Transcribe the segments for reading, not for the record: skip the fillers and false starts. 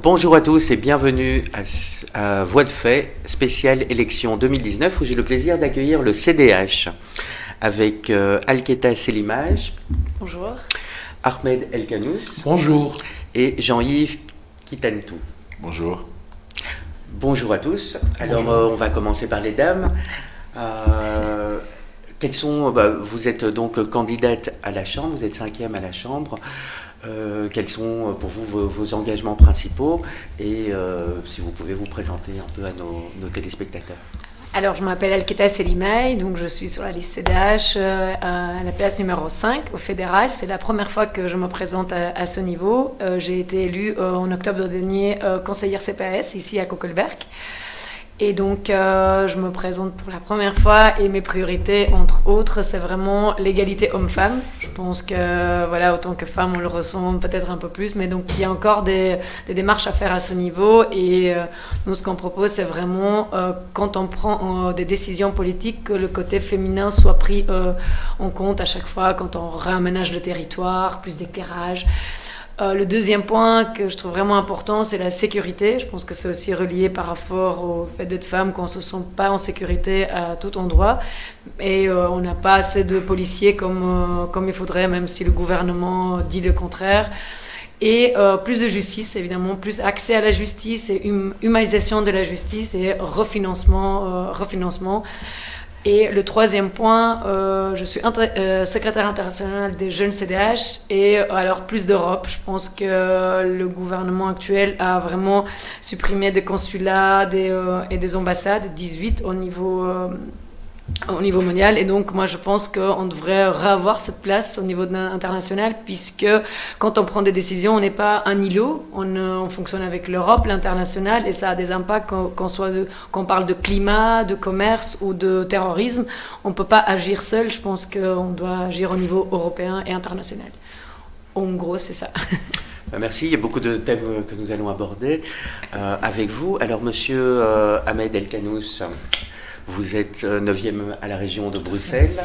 Bonjour à tous et bienvenue à Voix de fait, spéciale élection 2019, où j'ai le plaisir d'accueillir le CDH avec Alketa Selimaj. Bonjour. Ahmed Elkanous. Bonjour. Et Jean-Yves Kitantou. Bonjour. Bonjour à tous. Alors, on va commencer par les dames. Vous êtes donc candidate à la Chambre, vous êtes 5e à la Chambre. Quels sont pour vous vos engagements principaux et si vous pouvez vous présenter un peu à nos téléspectateurs. Alors, je m'appelle Alketa Selimaj, donc je suis sur la liste CDH à la place numéro 5 au fédéral. C'est la première fois que je me présente à ce niveau. J'ai été élue en octobre dernier conseillère CPAS ici à Koekelberg. Et donc, je me présente pour la première fois et mes priorités, entre autres, c'est vraiment l'égalité homme-femme. Je pense que, voilà, autant que femme, on le ressent peut-être un peu plus, mais donc il y a encore des démarches à faire à ce niveau. Et nous, ce qu'on propose, c'est vraiment, quand on prend des décisions politiques, que le côté féminin soit pris en compte à chaque fois, quand on réaménage le territoire, plus d'éclairage. Le deuxième point que je trouve vraiment important, c'est la sécurité. Je pense que c'est aussi relié par rapport au fait d'être femme, qu'on ne se sent pas en sécurité à tout endroit. Et on n'a pas assez de policiers comme il faudrait, même si le gouvernement dit le contraire. Et plus de justice, évidemment, plus accès à la justice et humanisation de la justice et refinancement. Et le troisième point, je suis secrétaire international des jeunes CDH et alors plus d'Europe. Je pense que le gouvernement actuel a vraiment supprimé des consulats et des ambassades, 18 au niveau mondial. Et donc, moi, je pense qu'on devrait revoir cette place au niveau international, puisque quand on prend des décisions, on n'est pas un îlot. On fonctionne avec l'Europe, l'international, et ça a des impacts qu'on parle de climat, de commerce ou de terrorisme. On ne peut pas agir seul. Je pense qu'on doit agir au niveau européen et international. En gros, c'est ça. Merci. Il y a beaucoup de thèmes que nous allons aborder avec vous. Alors, monsieur Ahmed Elkanous, vous êtes 9e à la région de Bruxelles.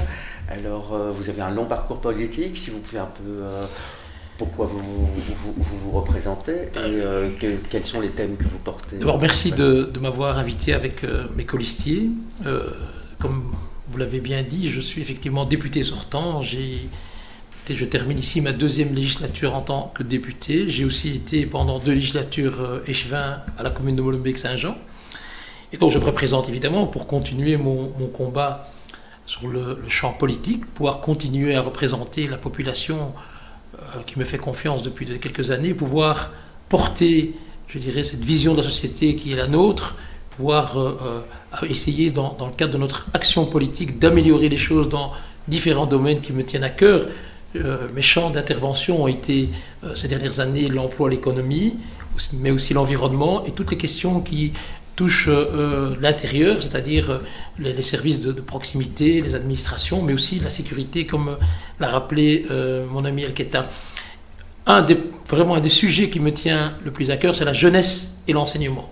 Alors, vous avez un long parcours politique. Si vous pouvez un peu... pourquoi vous représentez et quels sont les thèmes que vous portez. D'abord, merci de m'avoir invité avec mes colistiers. Comme vous l'avez bien dit, je suis effectivement député sortant. Je termine ici ma 2e législature en tant que député. J'ai aussi été pendant 2 législatures échevin à la commune de Molenbeek-Saint-Jean. Et donc je me représente évidemment pour continuer mon combat sur le champ politique, pouvoir continuer à représenter la population qui me fait confiance depuis quelques années, pouvoir porter, je dirais, cette vision de la société qui est la nôtre, pouvoir essayer dans le cadre de notre action politique d'améliorer les choses dans différents domaines qui me tiennent à cœur. Mes champs d'intervention ont été ces dernières années l'emploi, l'économie, mais aussi l'environnement et toutes les questions qui touche l'intérieur, c'est-à-dire les services de proximité, les administrations, mais aussi la sécurité, comme l'a rappelé mon ami Alketa. Vraiment un des sujets qui me tient le plus à cœur, c'est la jeunesse et l'enseignement.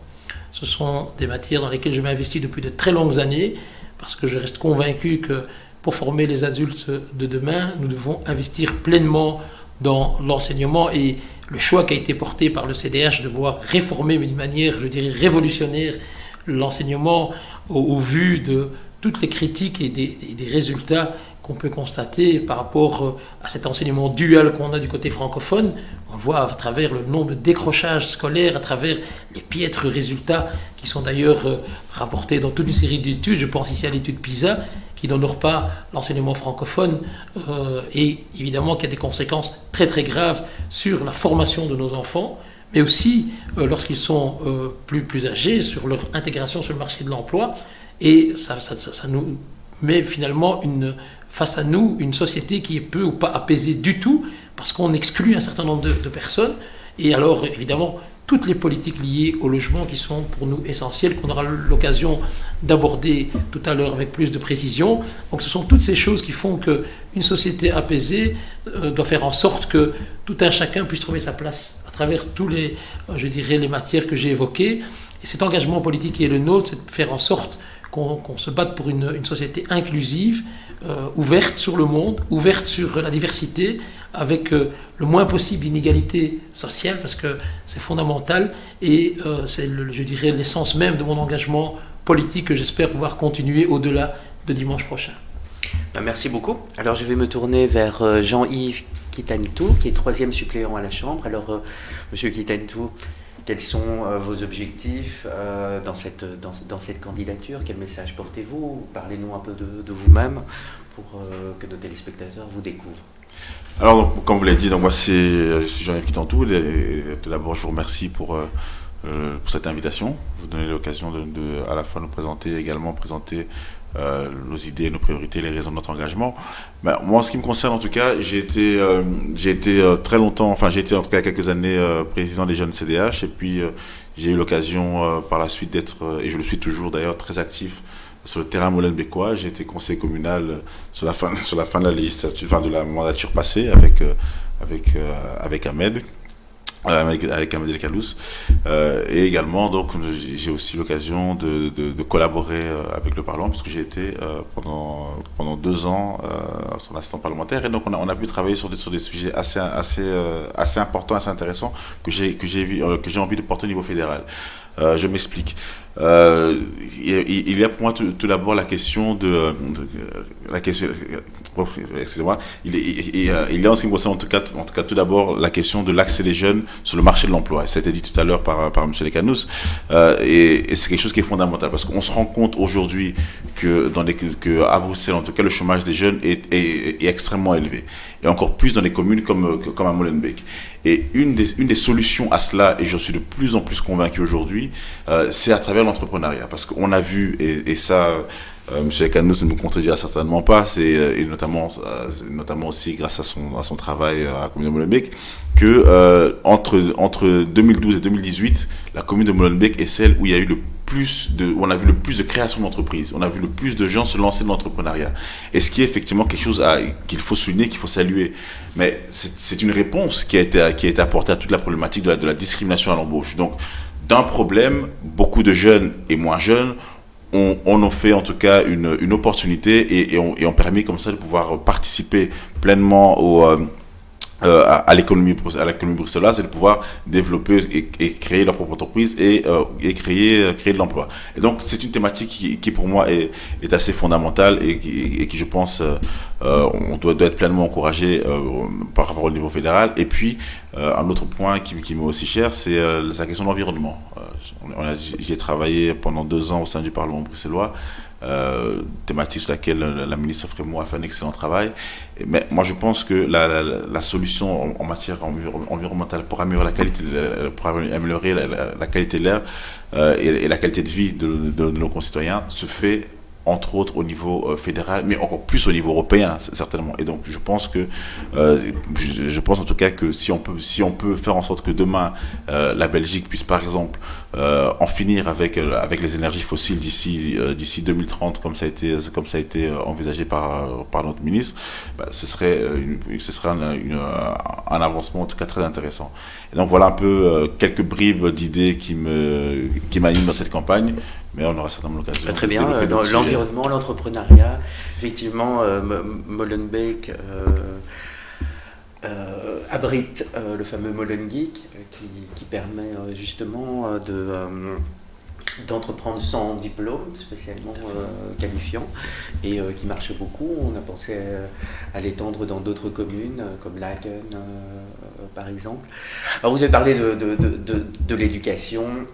Ce sont des matières dans lesquelles je m'investis depuis de très longues années, parce que je reste convaincu que pour former les adultes de demain, nous devons investir pleinement dans l'enseignement et le choix qui a été porté par le CDH de vouloir réformer, mais d'une manière, je dirais, révolutionnaire, l'enseignement au vu de toutes les critiques et des résultats qu'on peut constater par rapport à cet enseignement dual qu'on a du côté francophone. On le voit à travers le nombre de décrochages scolaires, à travers les piètres résultats qui sont d'ailleurs rapportés dans toute une série d'études. Je pense ici à l'étude PISA, qui n'honore pas l'enseignement francophone et évidemment qui a des conséquences très très graves sur la formation de nos enfants, mais aussi lorsqu'ils sont plus âgés, sur leur intégration sur le marché de l'emploi. Et ça nous met finalement face à nous une société qui est peu ou pas apaisée du tout, parce qu'on exclut un certain nombre de personnes. Et alors évidemment toutes les politiques liées au logement qui sont pour nous essentielles, qu'on aura l'occasion d'aborder tout à l'heure avec plus de précision. Donc ce sont toutes ces choses qui font qu'une société apaisée doit faire en sorte que tout un chacun puisse trouver sa place à travers tous les matières que j'ai évoquées. Et cet engagement politique qui est le nôtre, c'est de faire en sorte qu'on se batte pour une société inclusive, ouverte sur le monde, ouverte sur la diversité, avec le moins possible d'inégalité sociale, parce que c'est fondamental, et c'est, je dirais, l'essence même de mon engagement politique que j'espère pouvoir continuer au-delà de dimanche prochain. Merci beaucoup. Alors je vais me tourner vers Jean-Yves Kitantou, qui est 3e suppléant à la Chambre. Alors, Monsieur Kitantou, quels sont vos objectifs dans cette candidature? Quel message portez-vous? Parlez-nous un peu de vous-même pour que nos téléspectateurs vous découvrent. Alors, donc, comme vous l'avez dit, donc, moi je suis Jean-Yves Kitantou. Tout d'abord, je vous remercie pour cette invitation. Vous donnez l'occasion de à la fois nous présenter, également présenter nos idées, nos priorités, les raisons de notre engagement. Ben, moi, en ce qui me concerne, en tout cas, j'ai été très longtemps, enfin j'ai été en tout cas quelques années président des jeunes CDH, et puis j'ai eu l'occasion par la suite d'être, et je le suis toujours d'ailleurs, très actif sur le terrain molenbeekois. J'ai été conseiller communal sur la fin de la législature, enfin de la mandature passée avec Ahmed. Avec Ahmed El Kanous, et également donc j'ai aussi l'occasion de collaborer avec le Parlement, puisque j'ai été pendant 2 ans son assistant parlementaire, et donc on a pu travailler sur des sujets assez importants, assez intéressants que j'ai envie de porter au niveau fédéral. Je m'explique. Il y a pour moi tout d'abord la question excusez-moi, il y a en ce qui me concerne en tout cas tout d'abord la question de l'accès des jeunes sur le marché de l'emploi. Ça a été dit tout à l'heure par M. Lecanous, et c'est quelque chose qui est fondamental, parce qu'on se rend compte aujourd'hui que à Bruxelles, en tout cas, le chômage des jeunes est extrêmement élevé, et encore plus dans des communes comme à Molenbeek. Et une des solutions à cela, et je suis de plus en plus convaincu aujourd'hui, c'est à travers l'entrepreneuriat, parce qu'on a vu, et ça, M. Lecanous ne me contredira certainement pas, et notamment aussi grâce à son travail à la commune de Molenbeek, que entre 2012 et 2018, la commune de Molenbeek est celle où il y a eu où on a vu le plus de création d'entreprises, on a vu le plus de gens se lancer dans l'entrepreneuriat. Et ce qui est effectivement quelque chose qu'il faut souligner, qu'il faut saluer. Mais c'est une réponse qui a été apportée à toute la problématique de la discrimination à l'embauche. Donc, d'un problème, beaucoup de jeunes et moins jeunes ont fait en tout cas une opportunité, et ont permis comme ça de pouvoir participer pleinement à l'économie bruxelloise, et de pouvoir développer et créer leur propre entreprise et créer de l'emploi. Et donc c'est une thématique qui pour moi est assez fondamentale, et qui je pense on doit être pleinement encouragé par rapport au niveau fédéral. Et puis un autre point qui m'est aussi cher, c'est la question de l'environnement. J'y ai travaillé pendant 2 ans au sein du Parlement bruxellois, thématique sur laquelle la ministre Frémaux a fait un excellent travail. Mais moi je pense que la solution en matière environnementale pour améliorer la qualité de l'air et la qualité de vie de nos concitoyens se fait entre autres au niveau fédéral, mais encore plus au niveau européen, certainement. Et donc je pense en tout cas que si on peut faire en sorte que demain la Belgique puisse par exemple en finir avec les énergies fossiles d'ici 2030, comme ça a été envisagé par notre ministre, ce serait un avancement en tout cas très intéressant. Et donc voilà un peu quelques bribes d'idées qui m'animent dans cette campagne. Mais on aura certainement l'occasion. Très bien, l'environnement, l'entrepreneuriat, effectivement, Molenbeek abrite le fameux Molengeek qui permet justement d'entreprendre sans diplôme spécialement qualifiant, et qui marche beaucoup. On a pensé à l'étendre dans d'autres communes comme Laken par exemple. Alors vous avez parlé de l'éducation.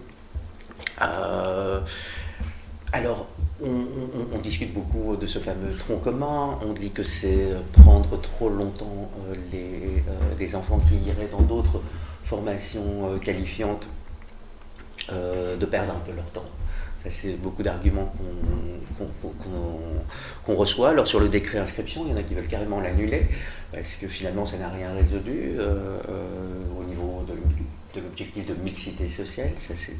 Alors, on discute beaucoup de ce fameux tronc commun. On dit que c'est prendre trop longtemps les enfants qui iraient dans d'autres formations qualifiantes de perdre un peu leur temps. Ça, c'est beaucoup d'arguments qu'on reçoit. Alors sur le décret inscription, il y en a qui veulent carrément l'annuler, parce que finalement ça n'a rien résolu au niveau de l'objectif de mixité sociale. Ça, c'est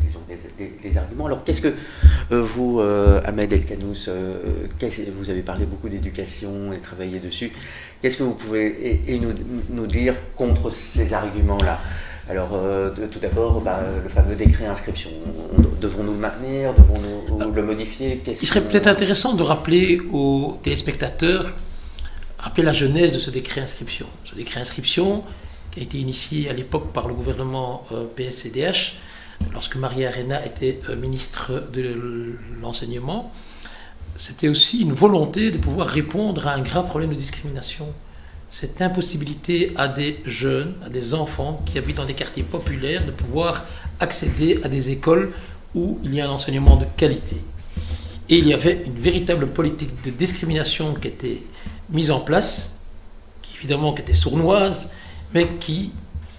des arguments. Alors qu'est-ce que vous, Ahmed El Kanous, vous avez parlé beaucoup d'éducation et travaillé dessus, qu'est-ce que vous pouvez nous dire contre ces arguments-là? Alors, tout d'abord, le fameux décret inscription. Devons-nous le maintenir? Devons-nous le modifier? Il serait peut-être intéressant de rappeler aux téléspectateurs, rappeler la genèse de ce décret inscription. Ce décret inscription qui a été initié à l'époque par le gouvernement PS-CDH, lorsque Maria Arena était ministre de l'enseignement. C'était aussi une volonté de pouvoir répondre à un grave problème de discrimination. Cette impossibilité à des jeunes, à des enfants qui habitent dans des quartiers populaires de pouvoir accéder à des écoles où il y a un enseignement de qualité. Et il y avait une véritable politique de discrimination qui était mise en place, qui évidemment qui était sournoise, mais qui,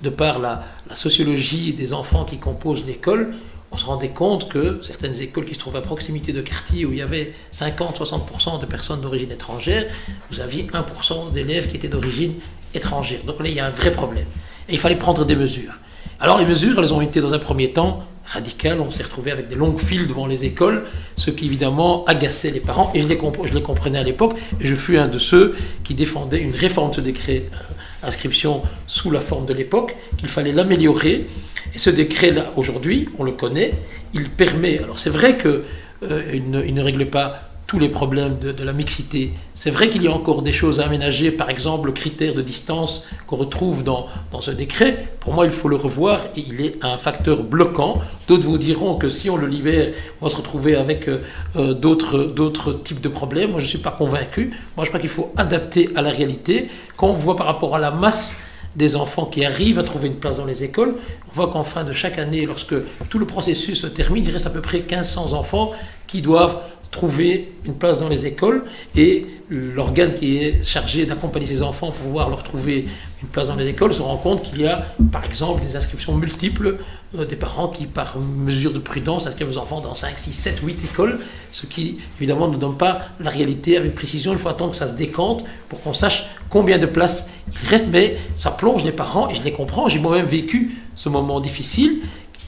de par la sociologie des enfants qui composent l'école, on se rendait compte que certaines écoles qui se trouvaient à proximité de quartiers où il y avait 50-60% de personnes d'origine étrangère, vous aviez 1% d'élèves qui étaient d'origine étrangère. Donc là, il y a un vrai problème. Et il fallait prendre des mesures. Alors les mesures, elles ont été dans un premier temps radicales. On s'est retrouvé avec des longues files devant les écoles, ce qui évidemment agaçait les parents. Et je les comprenais à l'époque. Et je fus un de ceux qui défendait une réforme de ce décret inscription sous la forme de l'époque, qu'il fallait l'améliorer. Et ce décret-là, aujourd'hui, on le connaît, il permet... Alors c'est vrai qu'il ne règle pas tous les problèmes de la mixité. C'est vrai qu'il y a encore des choses à aménager, par exemple le critère de distance qu'on retrouve dans ce décret. Pour moi, il faut le revoir et il est un facteur bloquant. D'autres vous diront que si on le libère, on va se retrouver avec d'autres types de problèmes. Moi, je ne suis pas convaincu. Moi, je crois qu'il faut adapter à la réalité. Quand on voit par rapport à la masse des enfants qui arrivent à trouver une place dans les écoles, on voit qu'en fin de chaque année, lorsque tout le processus se termine, il reste à peu près 1500 enfants qui doivent trouver une place dans les écoles, et l'organe qui est chargé d'accompagner ces enfants pour pouvoir leur trouver une place dans les écoles se rend compte qu'il y a, par exemple, des inscriptions multiples des parents qui, par mesure de prudence, inscrivent leurs enfants dans 5, 6, 7, 8 écoles, ce qui, évidemment, ne donne pas la réalité avec précision. Il faut attendre que ça se décante pour qu'on sache combien de places il reste, mais ça plonge les parents, et je les comprends. J'ai moi-même vécu ce moment difficile.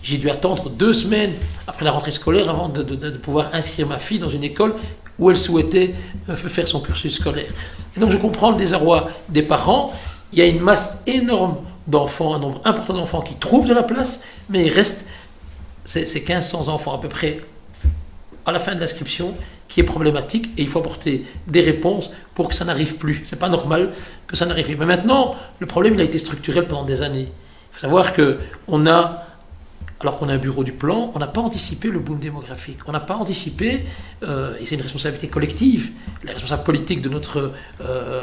J'ai dû attendre 2 semaines après la rentrée scolaire avant de pouvoir inscrire ma fille dans une école où elle souhaitait faire son cursus scolaire. Et donc je comprends le désarroi des parents. Il y a une masse énorme d'enfants, un nombre important d'enfants qui trouvent de la place, mais il reste ces 1500 enfants à peu près à la fin de l'inscription qui est problématique, et il faut apporter des réponses pour que ça n'arrive plus. C'est pas normal que ça n'arrive plus. Mais maintenant, le problème il a été structurel pendant des années. Il faut savoir qu'on a... Alors qu'on a un bureau du plan, on n'a pas anticipé le boom démographique. On n'a pas anticipé, et c'est une responsabilité collective, les responsables politiques de notre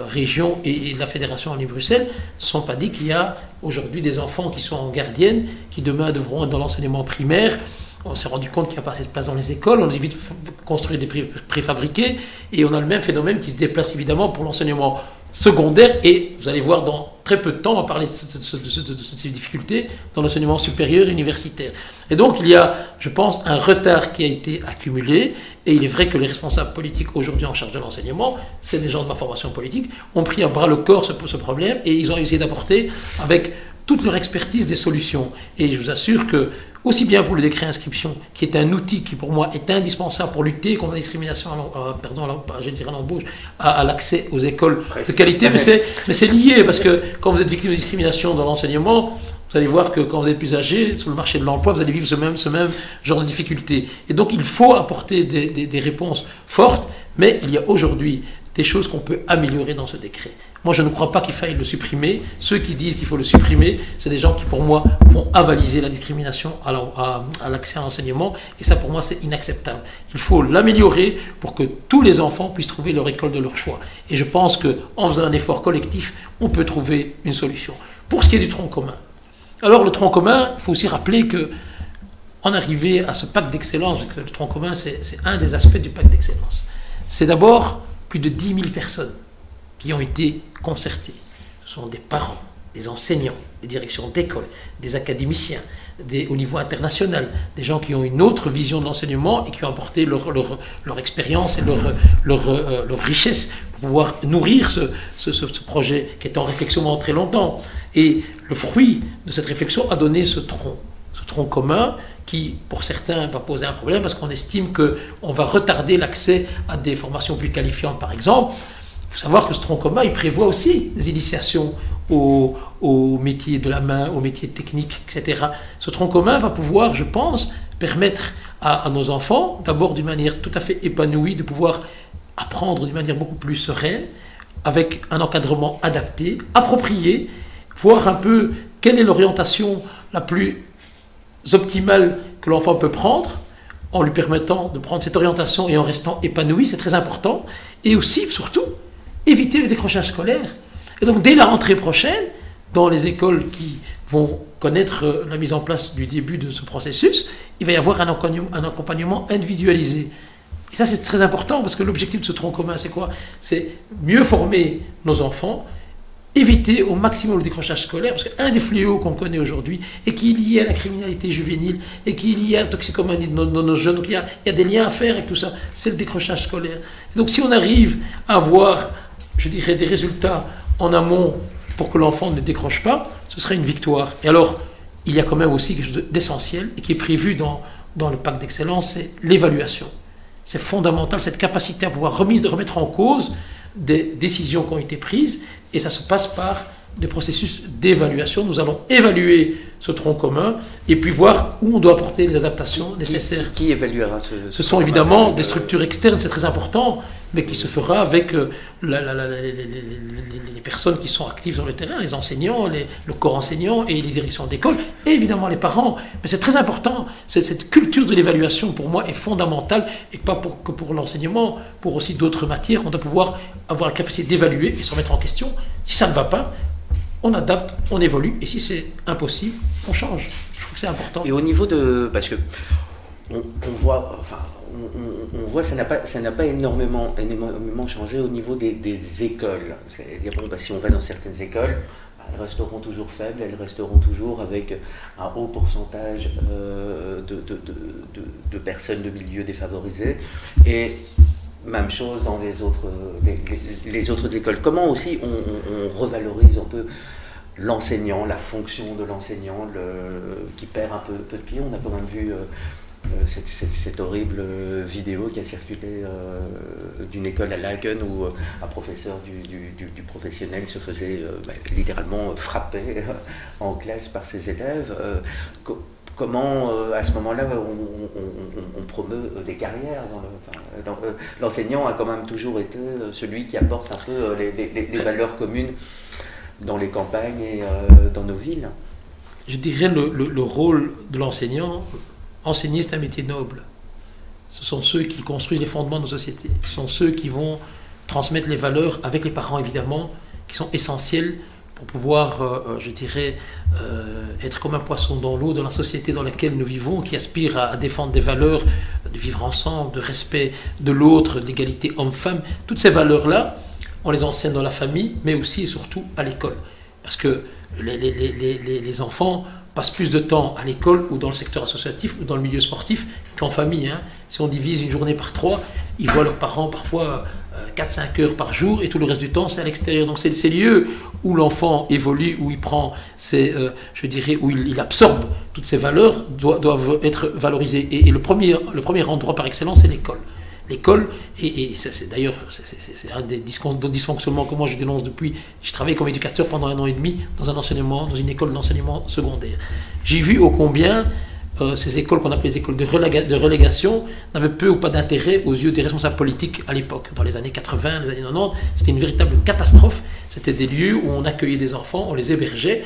région et de la Fédération Wallonie-Bruxelles ne sont pas dit qu'il y a aujourd'hui des enfants qui sont en gardienne, qui demain devront être dans l'enseignement primaire. On s'est rendu compte qu'il n'y a pas assez de place dans les écoles, on évite de construire des préfabriqués, et on a le même phénomène qui se déplace évidemment pour l'enseignement secondaire, et vous allez voir dans très peu de temps, on va parler de ces difficultés dans l'enseignement supérieur et universitaire. Et donc il y a, je pense, un retard qui a été accumulé, et il est vrai que les responsables politiques aujourd'hui en charge de l'enseignement, c'est des gens de ma formation politique, ont pris à bras le corps ce problème, et ils ont essayé d'apporter avec toute leur expertise des solutions. Et je vous assure que, aussi bien pour le décret inscription, qui est un outil qui pour moi est indispensable pour lutter contre la discrimination, à l'embauche, à l'accès aux écoles de qualité, mais c'est lié, parce que quand vous êtes victime de discrimination dans l'enseignement, vous allez voir que quand vous êtes plus âgé, sur le marché de l'emploi, vous allez vivre ce même genre de difficultés. Et donc il faut apporter des réponses fortes, mais il y a aujourd'hui des choses qu'on peut améliorer dans ce décret. Moi, je ne crois pas qu'il faille le supprimer. Ceux qui disent qu'il faut le supprimer, c'est des gens qui, pour moi, vont avaliser la discrimination à l'accès à l'enseignement. Et ça, pour moi, c'est inacceptable. Il faut l'améliorer pour que tous les enfants puissent trouver leur école de leur choix. Et je pense qu'en faisant un effort collectif, on peut trouver une solution. Pour ce qui est du tronc commun. Alors, le tronc commun, il faut aussi rappeler qu'en arriver à ce pacte d'excellence, le tronc commun, c'est un des aspects du pacte d'excellence. C'est d'abord plus de 10 000 personnes qui ont été concertés. Ce sont des parents, des enseignants, des directions d'école, des académiciens, au niveau international, des gens qui ont une autre vision de l'enseignement et qui ont apporté leur expérience et leur richesse pour pouvoir nourrir ce projet qui est en réflexion pendant très longtemps. Et le fruit de cette réflexion a donné ce tronc commun qui, pour certains, va poser un problème parce qu'on estime qu'on va retarder l'accès à des formations plus qualifiantes, par exemple. Il faut savoir que ce tronc commun, il prévoit aussi des initiations aux métiers de la main, aux métiers techniques, etc. Ce tronc commun va pouvoir, je pense, permettre à nos enfants, d'abord d'une manière tout à fait épanouie, de pouvoir apprendre d'une manière beaucoup plus sereine, avec un encadrement adapté, approprié, voir un peu quelle est l'orientation la plus optimale que l'enfant peut prendre, en lui permettant de prendre cette orientation et en restant épanoui, c'est très important, et aussi, surtout, éviter le décrochage scolaire. Et donc, dès la rentrée prochaine, dans les écoles qui vont connaître la mise en place du début de ce processus, il va y avoir un accompagnement individualisé. Et ça, c'est très important, parce que l'objectif de ce tronc commun, c'est quoi? C'est mieux former nos enfants, éviter au maximum le décrochage scolaire, parce qu'un des fléaux qu'on connaît aujourd'hui, et qui est lié à la criminalité juvénile, et qui est lié à la toxicomanie de nos jeunes, donc il y a des liens à faire avec tout ça, c'est le décrochage scolaire. Et donc si on arrive à avoir, je dirais, des résultats en amont pour que l'enfant ne décroche pas, ce serait une victoire. Et alors, il y a quand même aussi quelque chose d'essentiel, et qui est prévu dans le pacte d'excellence, c'est l'évaluation. C'est fondamental, cette capacité à pouvoir remettre en cause des décisions qui ont été prises, et ça se passe par des processus d'évaluation. Nous allons évaluer ce tronc commun et puis voir où on doit apporter les adaptations nécessaires. Qui évaluera Ce sont évidemment des structures externes, c'est très important, mais qui se fera avec les personnes qui sont actives sur le terrain, les enseignants, le corps enseignant et les directions d'école, et évidemment les parents. Mais c'est très important, cette culture de l'évaluation pour moi est fondamentale, et pas que pour l'enseignement, pour aussi d'autres matières. On doit pouvoir avoir la capacité d'évaluer et se remettre en question. Si ça ne va pas, on adapte, on évolue, et si c'est impossible, on change. Je trouve que c'est important. Et au niveau de... Parce que on voit... Enfin, on voit ça n'a pas énormément changé au niveau des écoles. C'est-à-dire, bon, si on va dans certaines écoles, elles resteront toujours faibles, elles resteront toujours avec un haut pourcentage de personnes de milieux défavorisés. Et même chose dans les autres écoles. Comment aussi on revalorise un peu l'enseignant, la fonction de l'enseignant qui perd un peu de pied. On a quand même vu cette horrible vidéo qui a circulé d'une école à Laken où un professeur du professionnel se faisait littéralement frapper en classe par ses élèves. Comment, à ce moment-là, on promeut des carrières l'enseignant a quand même toujours été celui qui apporte un peu les valeurs communes dans les campagnes et dans nos villes. Je dirais le rôle de l'enseignant. Enseigner, c'est un métier noble. Ce sont ceux qui construisent les fondements de nos sociétés. Ce sont ceux qui vont transmettre les valeurs, avec les parents évidemment, qui sont essentiels pour pouvoir, je dirais, être comme un poisson dans l'eau dans la société dans laquelle nous vivons, qui aspire à défendre des valeurs de vivre ensemble, de respect de l'autre, d'égalité homme-femme. Toutes ces valeurs-là, on les enseigne dans la famille, mais aussi et surtout à l'école. Parce que les enfants passent plus de temps à l'école ou dans le secteur associatif ou dans le milieu sportif qu'en famille. Hein. Si on divise une journée par 3, ils voient leurs parents parfois 4-5 heures par jour et tout le reste du temps c'est à l'extérieur. Donc c'est ces lieux où l'enfant évolue, où il prend je dirais, où il absorbe toutes ces valeurs doivent être valorisées. Et le premier endroit par excellence c'est l'école. L'école, et c'est d'ailleurs c'est un des dysfonctionnements que moi je dénonce depuis. Je travaille comme éducateur pendant 1 an et demi dans une école d'enseignement secondaire. J'ai vu ô combien ces écoles qu'on appelait les écoles de relégation n'avaient peu ou pas d'intérêt aux yeux des responsables politiques à l'époque. Dans les années 80, les années 90, c'était une véritable catastrophe. C'était des lieux où on accueillait des enfants, on les hébergeait,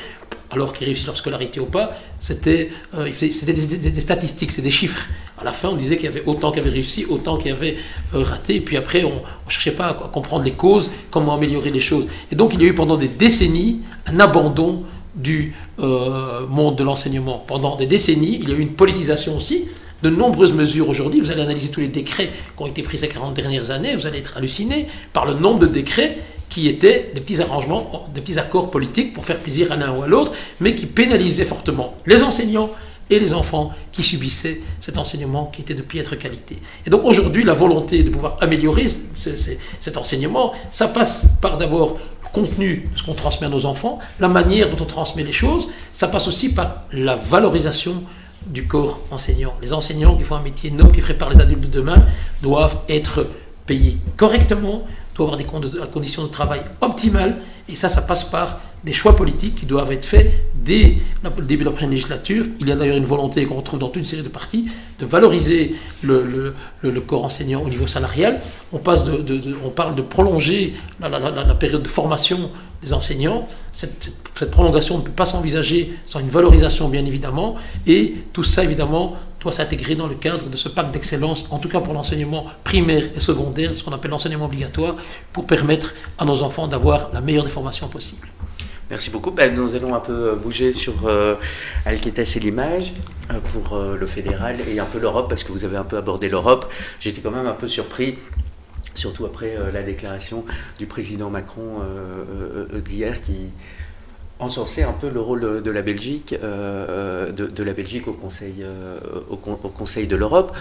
alors qu'ils réussissent leur scolarité ou pas, c'était des statistiques, c'est des chiffres. À la fin, on disait qu'il y avait autant qui avaient réussi, autant qui avaient raté, et puis après, on ne cherchait pas à comprendre les causes, comment améliorer les choses. Et donc, il y a eu pendant des décennies un abandon du monde de l'enseignement. Pendant des décennies, il y a eu une politisation aussi, de nombreuses mesures aujourd'hui. Vous allez analyser tous les décrets qui ont été pris ces 40 dernières années, vous allez être halluciné par le nombre de décrets qui étaient des petits arrangements, des petits accords politiques pour faire plaisir à l'un ou à l'autre, mais qui pénalisaient fortement les enseignants et les enfants qui subissaient cet enseignement qui était de piètre qualité. Et donc aujourd'hui, la volonté de pouvoir améliorer cet enseignement, ça passe par d'abord le contenu de ce qu'on transmet à nos enfants, la manière dont on transmet les choses, ça passe aussi par la valorisation du corps enseignant. Les enseignants qui font un métier noble, qui préparent les adultes de demain, doivent être payés correctement, doit avoir des conditions de travail optimales, et ça passe par des choix politiques qui doivent être faits dès le début de la prochaine législature. Il y a d'ailleurs une volonté qu'on retrouve dans toute une série de partis de valoriser le corps enseignant au niveau salarial. On parle de prolonger la période de formation des enseignants. Cette prolongation ne peut pas s'envisager sans une valorisation, bien évidemment, et tout ça, évidemment, doit s'intégrer dans le cadre de ce pacte d'excellence, en tout cas pour l'enseignement primaire et secondaire, ce qu'on appelle l'enseignement obligatoire, pour permettre à nos enfants d'avoir la meilleure des formations possibles. Merci beaucoup. Nous allons un peu bouger sur Alquetas et l'image pour le fédéral et un peu l'Europe, parce que vous avez un peu abordé l'Europe. J'étais quand même un peu surpris, surtout après la déclaration du président Macron d'hier, qui encensait un peu le rôle de la Belgique, de la Belgique au Conseil de l'Europe.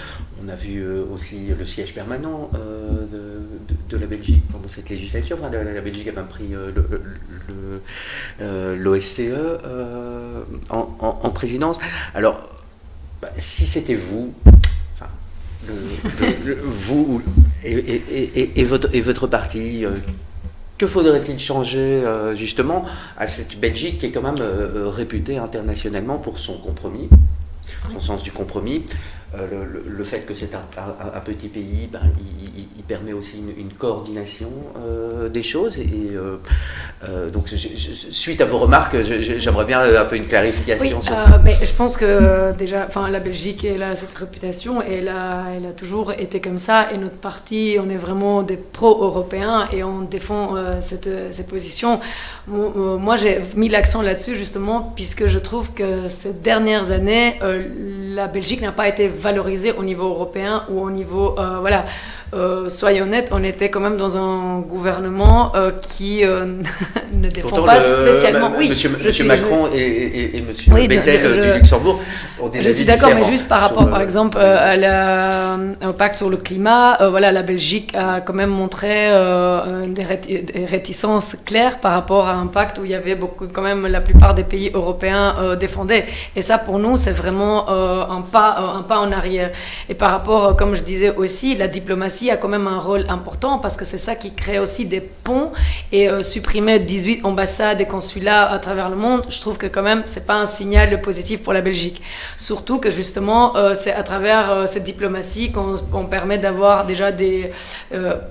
On a vu aussi le siège permanent de la Belgique pendant cette législature. Enfin, la Belgique a même pris l'OSCE en présidence. Alors, si c'était vous, vous et votre parti, que faudrait-il changer justement à cette Belgique qui est quand même réputée internationalement pour son compromis, son sens du compromis, le fait que c'est un petit pays, il permet aussi une coordination des choses. Et donc, suite à vos remarques, j'aimerais bien un peu une clarification sur ça. Mais je pense que déjà, la Belgique, elle a cette réputation, et elle a toujours été comme ça. Et notre parti, on est vraiment des pro-européens et on défend cette position. Moi, j'ai mis l'accent là-dessus justement, puisque je trouve que ces dernières années, la Belgique n'a pas été valorisée au niveau européen ou au niveau... soyons honnêtes, on était quand même dans un gouvernement qui ne défend pourtant, pas spécialement... Monsieur Macron et Monsieur Bettel du Luxembourg ont des Je suis d'accord, mais juste par rapport, par exemple, au pacte sur le climat, la Belgique a quand même montré des réticences claires par rapport à un pacte où il y avait quand même la plupart des pays européens défendaient. Et ça, pour nous, c'est vraiment un pas en arrière. Et par rapport, comme je disais aussi, la diplomatie a quand même un rôle important, parce que c'est ça qui crée aussi des ponts, et supprimer 18 ambassades et consulats à travers le monde, je trouve que quand même c'est pas un signal positif pour la Belgique. Surtout que justement c'est à travers cette diplomatie qu'on permet d'avoir déjà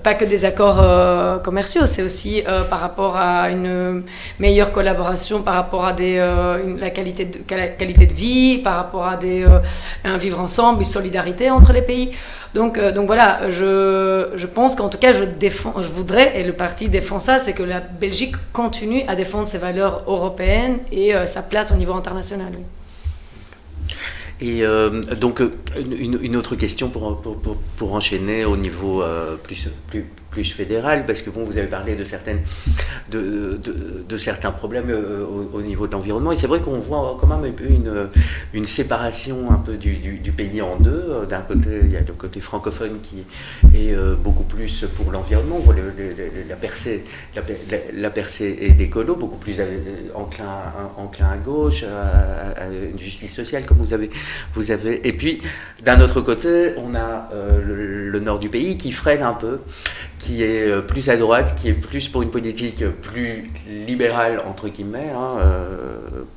pas que des accords commerciaux, c'est aussi par rapport à une meilleure collaboration, par rapport à la qualité de vie, par rapport à un vivre ensemble, une solidarité entre les pays. Donc voilà, je pense qu'en tout cas, je voudrais, et le parti défend ça, c'est que la Belgique continue à défendre ses valeurs européennes et sa place au niveau international. Oui. Et donc, une autre question pour enchaîner au niveau plus fédéral, parce que vous avez parlé de certains problèmes au niveau de l'environnement, et c'est vrai qu'on voit quand même un peu une séparation un peu du pays en deux. D'un côté, il y a le côté francophone qui est beaucoup plus pour l'environnement. On voit la percée d'écolo, beaucoup plus enclin à gauche, à une justice sociale, comme vous avez. Et puis, d'un autre côté, on a le nord du pays qui freine un peu, qui est plus à droite, qui est plus pour une politique plus libérale, entre guillemets,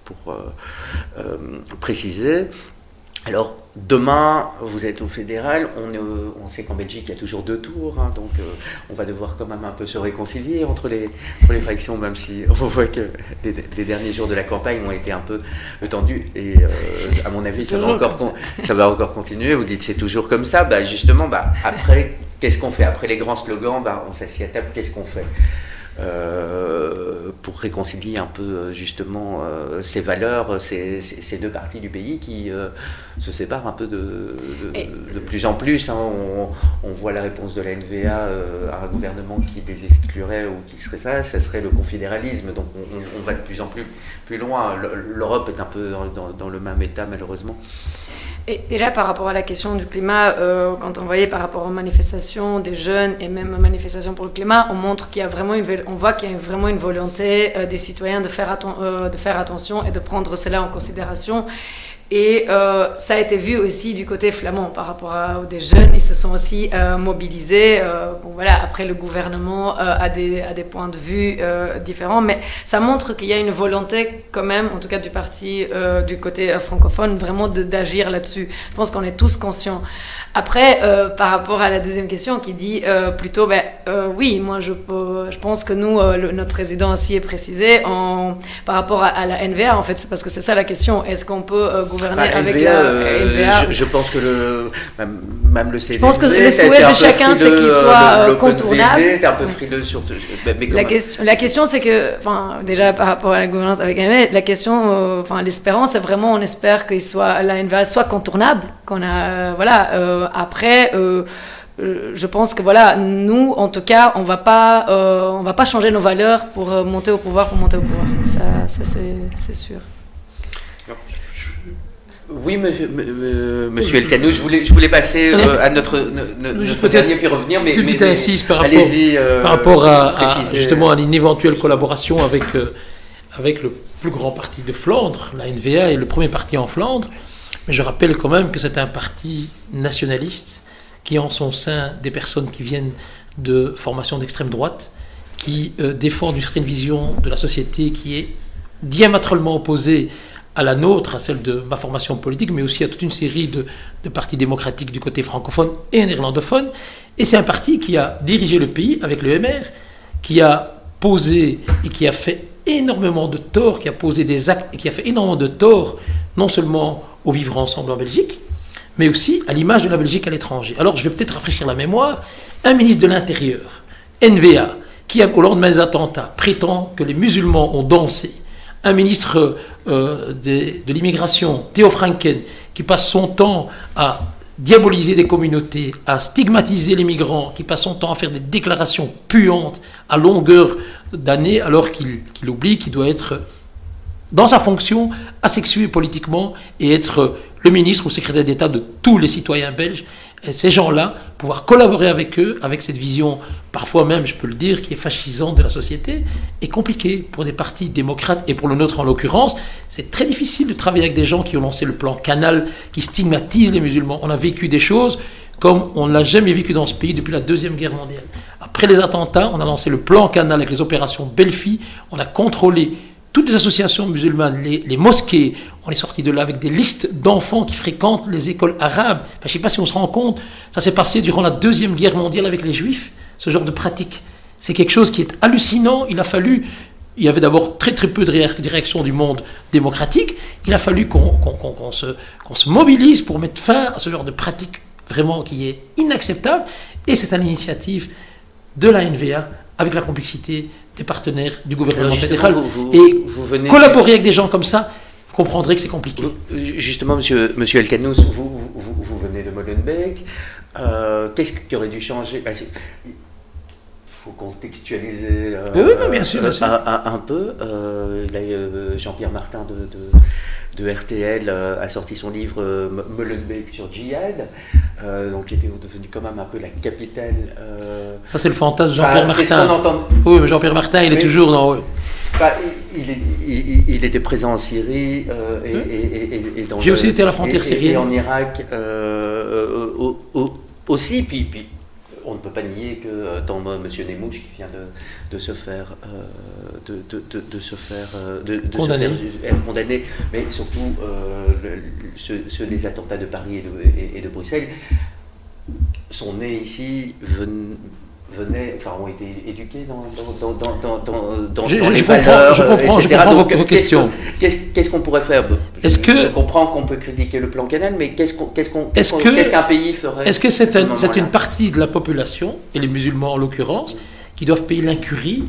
pour préciser. Alors, demain, vous êtes au fédéral, on sait qu'en Belgique, il y a toujours 2 tours, donc on va devoir quand même un peu se réconcilier entre les factions, même si on voit que les derniers jours de la campagne ont été un peu tendus, et à mon avis, ça va encore continuer. Vous dites c'est toujours comme ça, justement, après, qu'est-ce qu'on fait? Après les grands slogans, on s'assied à table, qu'est-ce qu'on fait pour réconcilier un peu justement ces valeurs, ces 2 parties du pays qui se séparent un peu de plus en plus. On voit la réponse de la NVA à un gouvernement qui les exclurait ou qui serait ça serait le confédéralisme. Donc on va de plus en plus loin. L'Europe est un peu dans le même état, malheureusement. Et déjà par rapport à la question du climat, quand on voyait par rapport aux manifestations des jeunes et même aux manifestations pour le climat, on voit qu'il y a vraiment une volonté des citoyens de faire attention et de prendre cela en considération. Et ça a été vu aussi du côté flamand par rapport aux des jeunes. Ils se sont aussi mobilisés. Après, le gouvernement a des points de vue différents, mais ça montre qu'il y a une volonté quand même, en tout cas du parti du côté francophone, vraiment d'agir là-dessus. Je pense qu'on est tous conscients. Après, par rapport à la deuxième question qui dit plutôt, oui, moi je pense que nous, notre président aussi est précisé par rapport à la NVA, en fait, c'est parce que c'est ça la question. Est-ce qu'on peut gouverner avec NVA, la NVA je pense que même le CNV, je pense que le souhait de chacun, c'est qu'il soit contournable. T'es un peu frileux sur la question, c'est que, déjà par rapport à la gouvernance avec la NVA, la question, l'espérance, c'est vraiment, on espère que la NVA soit contournable, qu'on a, après, je pense que nous, en tout cas, on va pas changer nos valeurs pour monter au pouvoir. Ça c'est sûr. Oui, monsieur Elkanous, je voulais passer à notre dernier puis revenir, mais insiste par rapport à justement à une éventuelle collaboration avec le plus grand parti de Flandre, la NVA est le premier parti en Flandre. Mais je rappelle quand même que c'est un parti nationaliste qui a en son sein des personnes qui viennent de formations d'extrême droite, qui défendent une certaine vision de la société qui est diamétralement opposée à la nôtre, à celle de ma formation politique, mais aussi à toute une série de partis démocratiques du côté francophone et néerlandophone. Et c'est un parti qui a dirigé le pays avec le MR, qui a posé et qui a fait énormément de tort, qui a posé des actes et qui a fait énormément de tort, non seulement au vivre ensemble en Belgique, mais aussi à l'image de la Belgique à l'étranger. Alors je vais peut-être rafraîchir la mémoire. Un ministre de l'Intérieur, NVA, qui au lendemain des attentats prétend que les musulmans ont dansé. Un ministre de l'immigration, Theo Franken, qui passe son temps à diaboliser des communautés, à stigmatiser les migrants, qui passe son temps à faire des déclarations puantes à longueur d'année, alors qu'il oublie qu'il doit être dans sa fonction, asexué politiquement et être le ministre ou secrétaire d'État de tous les citoyens belges. Et ces gens-là, pouvoir collaborer avec eux, avec cette vision, parfois même, je peux le dire, qui est fascisante de la société, est compliqué pour des partis démocrates et pour le nôtre en l'occurrence. C'est très difficile de travailler avec des gens qui ont lancé le plan Canal, qui stigmatisent les musulmans. On a vécu des choses comme on ne l'a jamais vécu dans ce pays depuis la Deuxième Guerre mondiale. Après les attentats, on a lancé le plan Canal avec les opérations Belfi, on a contrôlé toutes les associations musulmanes, les mosquées, on est sorti de là avec des listes d'enfants qui fréquentent les écoles arabes. Je ne sais pas si on se rend compte, ça s'est passé durant la Deuxième Guerre mondiale avec les Juifs, ce genre de pratique. C'est quelque chose qui est hallucinant. Il y avait d'abord très très peu de réactions du monde démocratique. Il a fallu qu'on se mobilise pour mettre fin à ce genre de pratique vraiment qui est inacceptable. Et c'est à l'initiative de la NVA avec la complexité des partenaires du gouvernement fédéral. Vous venez collaborer avec des gens comme ça, vous comprendrez que c'est compliqué. Justement, monsieur Elkanous, vous venez de Molenbeek. Qu'est-ce qui aurait dû changer ? Il faut contextualiser bien sûr. Un peu. Jean-Pierre Martin de RTL a sorti son livre Molenbeek sur Djihad, qui était devenu quand même un peu la capitale. Ça, c'est le fantasme de Jean-Pierre Martin. C'est ce qu'on entend. Oui, mais Jean-Pierre Martin, il est toujours dans. Il était présent en Syrie et dans. J'ai aussi été à la frontière syrienne. Et en Irak aussi. Puis on ne peut pas nier que tant M. Nemouche qui vient de se faire être condamné, mais surtout ceux des attentats de Paris et de Bruxelles sont nés ici, ont été éduqués dans les valeurs, je comprends vos questions. Qu'est-ce qu'on pourrait faire ? Je comprends qu'on peut critiquer le plan Canal, mais qu'est-ce qu'un pays ferait ? Est-ce que c'est une partie de la population, et les musulmans en l'occurrence, qui doivent payer l'incurie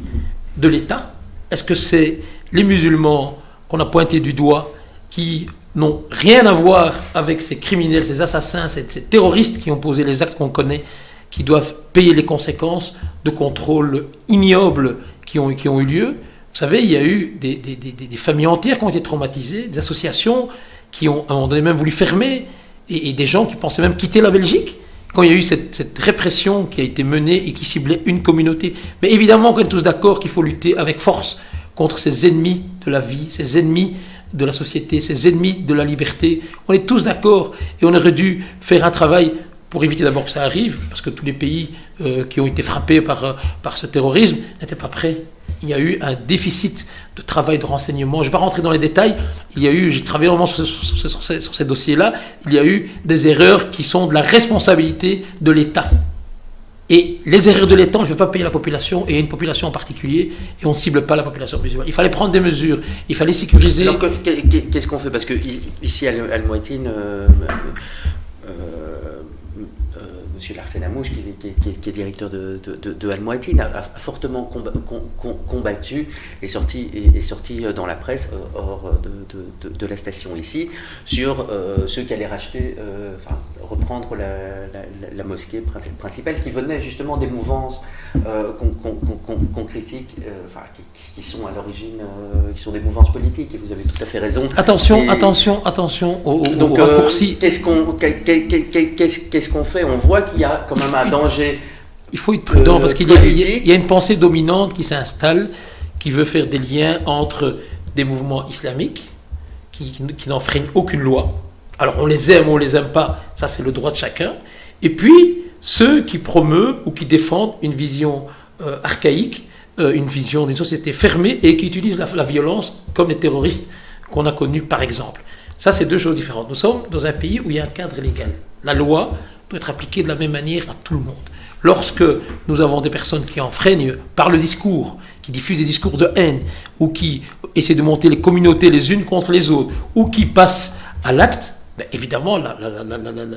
de l'État ? Est-ce que c'est les musulmans qu'on a pointés du doigt, qui n'ont rien à voir avec ces criminels, ces assassins, ces terroristes qui ont posé les actes qu'on connaît, qui doivent payer les conséquences de contrôles ignobles qui ont eu lieu. Vous savez, il y a eu des familles entières qui ont été traumatisées, des associations qui ont à un moment donné même voulu fermer, et des gens qui pensaient même quitter la Belgique quand il y a eu cette répression qui a été menée et qui ciblait une communauté. Mais évidemment qu'on est tous d'accord qu'il faut lutter avec force contre ces ennemis de la vie, ces ennemis de la société, ces ennemis de la liberté. On est tous d'accord et on aurait dû faire un travail pour éviter d'abord que ça arrive, parce que tous les pays qui ont été frappés par ce terrorisme n'étaient pas prêts. Il y a eu un déficit de travail de renseignement. Je ne vais pas rentrer dans les détails. J'ai travaillé vraiment sur ces dossiers-là. Il y a eu des erreurs qui sont de la responsabilité de l'État. Et les erreurs de l'État, on ne veut pas payer la population, et une population en particulier, et on ne cible pas la population musulmane. Il fallait prendre des mesures, il fallait sécuriser. Alors, qu'est-ce qu'on fait? Parce que ici, à Al-Mouatin, Monsieur Larsen Hamouche, qui est directeur de Al-Mouatin, a fortement combattu et sorti dans la presse, hors de la station ici, sur ceux qui allaient reprendre la mosquée principale, qui venait justement des mouvances qu'on critique, qui sont à l'origine, qui sont des mouvances politiques, et vous avez tout à fait raison. Attention au raccourci. Qu'est-ce qu'on fait? On voit qu'il y a quand même un danger. Il faut être prudent, parce qu'il y a une pensée dominante qui s'installe, qui veut faire des liens entre des mouvements islamiques, qui n'enfreignent aucune loi. Alors on les aime ou on les aime pas, ça c'est le droit de chacun. Et puis ceux qui promeuvent ou qui défendent une vision archaïque, une vision d'une société fermée et qui utilisent la violence comme les terroristes qu'on a connus par exemple. Ça c'est deux choses différentes. Nous sommes dans un pays où il y a un cadre légal. La loi doit être appliquée de la même manière à tout le monde. Lorsque nous avons des personnes qui enfreignent par le discours, qui diffusent des discours de haine, ou qui essaient de monter les communautés les unes contre les autres, ou qui passent à l'acte, évidemment,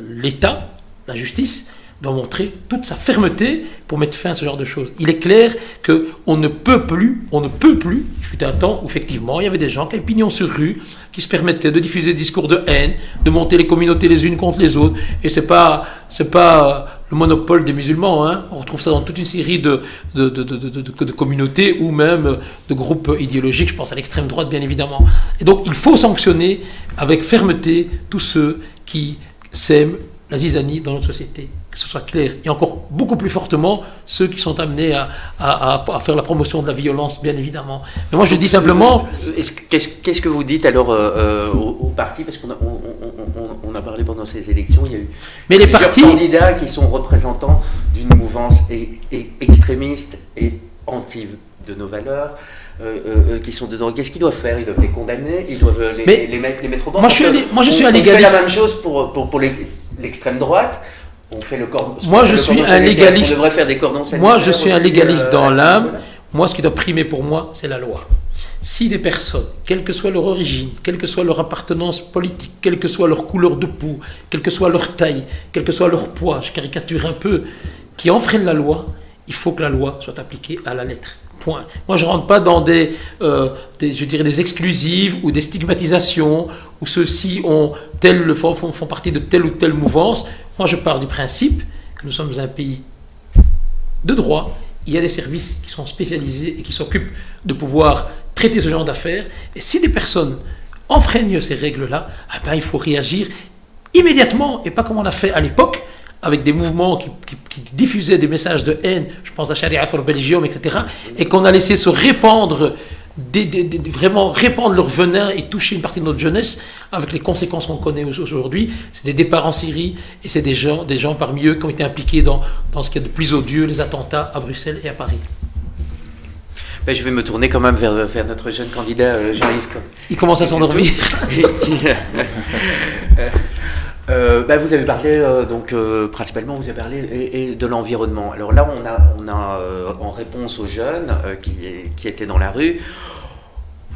l'État, la justice, doit montrer toute sa fermeté pour mettre fin à ce genre de choses. Il est clair qu'on ne peut plus, il fut un temps où effectivement il y avait des gens qui avaient pignon sur rue, qui se permettaient de diffuser des discours de haine, de monter les communautés les unes contre les autres, et c'est pas le monopole des musulmans, hein. On retrouve ça dans toute une série de communautés ou même de groupes idéologiques, je pense à l'extrême droite bien évidemment. Et donc il faut sanctionner avec fermeté tous ceux qui sèment la zizanie dans notre société, que ce soit clair, et encore beaucoup plus fortement ceux qui sont amenés à faire la promotion de la violence, bien évidemment. Mais moi je dis simplement... Qu'est-ce que vous dites alors aux partis? Parce qu'on a parlé pendant ces élections, il y a eu plusieurs candidats qui sont représentants d'une mouvance extrémiste et anti de nos valeurs. Qui sont dedans. Qu'est-ce qu'ils doivent faire? Ils doivent les condamner? Ils doivent les mettre au banc? Moi je suis un légaliste. On fait la même chose pour l'extrême droite. On fait le cordon. Moi je suis un légaliste. On devrait faire des cordons sanitaires. Moi je suis un légaliste dans l'âme. Moi ce qui doit primer pour moi, c'est la loi. Si des personnes, quelle que soit leur origine, quelle que soit leur appartenance politique, quelle que soit leur couleur de peau, quelle que soit leur taille, quel que soit leur poids, je caricature un peu, qui enfreignent la loi, il faut que la loi soit appliquée à la lettre. Point. Moi, je ne rentre pas dans des exclusives ou des stigmatisations où ceux-ci font partie de telle ou telle mouvance. Moi, je pars du principe que nous sommes un pays de droit. Il y a des services qui sont spécialisés et qui s'occupent de pouvoir traiter ce genre d'affaires. Et si des personnes enfreignent ces règles-là, il faut réagir immédiatement et pas comme on a fait à l'époque, avec des mouvements qui diffusaient des messages de haine, je pense à Sharia for Belgium, etc., et qu'on a laissé se répandre, vraiment répandre leur venin et toucher une partie de notre jeunesse, avec les conséquences qu'on connaît aujourd'hui. C'est des départs en Syrie, et c'est des gens parmi eux qui ont été impliqués dans ce qu'il y a de plus odieux, les attentats à Bruxelles et à Paris. Je vais me tourner quand même vers notre jeune candidat, Jean-Yves. Il commence à s'endormir. Vous avez parlé principalement vous avez parlé de l'environnement. Alors là on a en réponse aux jeunes qui étaient dans la rue,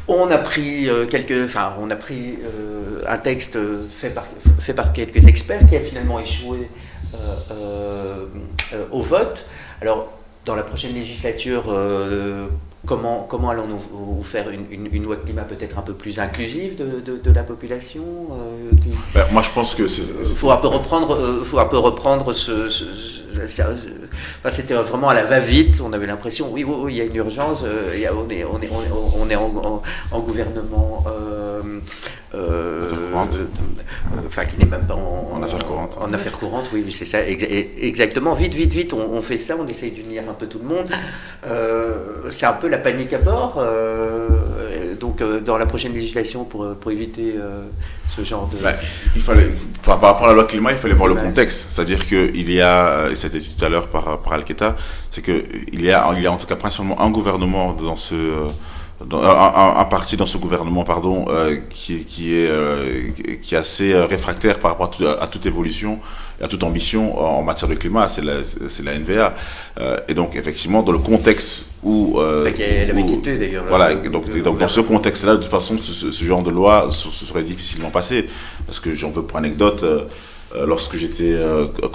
on a pris un texte fait par quelques experts qui a finalement échoué au vote. Alors dans la prochaine législature, comment allons-nous faire une loi de climat peut-être un peu plus inclusive de la population Moi, je pense que faut un peu reprendre c'était vraiment à la va-vite. On avait l'impression, oui, il y a une urgence. On est en gouvernement. Qui n'est même pas en affaires courantes. En affaires courantes, oui, c'est ça, exactement. Vite, on fait ça, on essaye d'unir un peu tout le monde. C'est un peu la panique à bord. donc dans la prochaine législation pour éviter ce genre de... Il fallait, par rapport à la loi climat, il fallait voir le Ouais. contexte. C'est-à-dire qu'il y a, et ça a été dit tout à l'heure par Alketa, c'est qu'il y a en tout cas principalement un gouvernement dans ce... un parti dans ce gouvernement, pardon, qui est assez réfractaire par rapport à toute évolution, à toute ambition en matière de climat, c'est la NVA. Et donc, effectivement, dans le contexte où... Elle avait quitté d'ailleurs. Voilà, donc dans ce contexte-là, de toute façon, ce genre de loi se serait difficilement passé. Parce que j'en veux pour anecdote... lorsque j'étais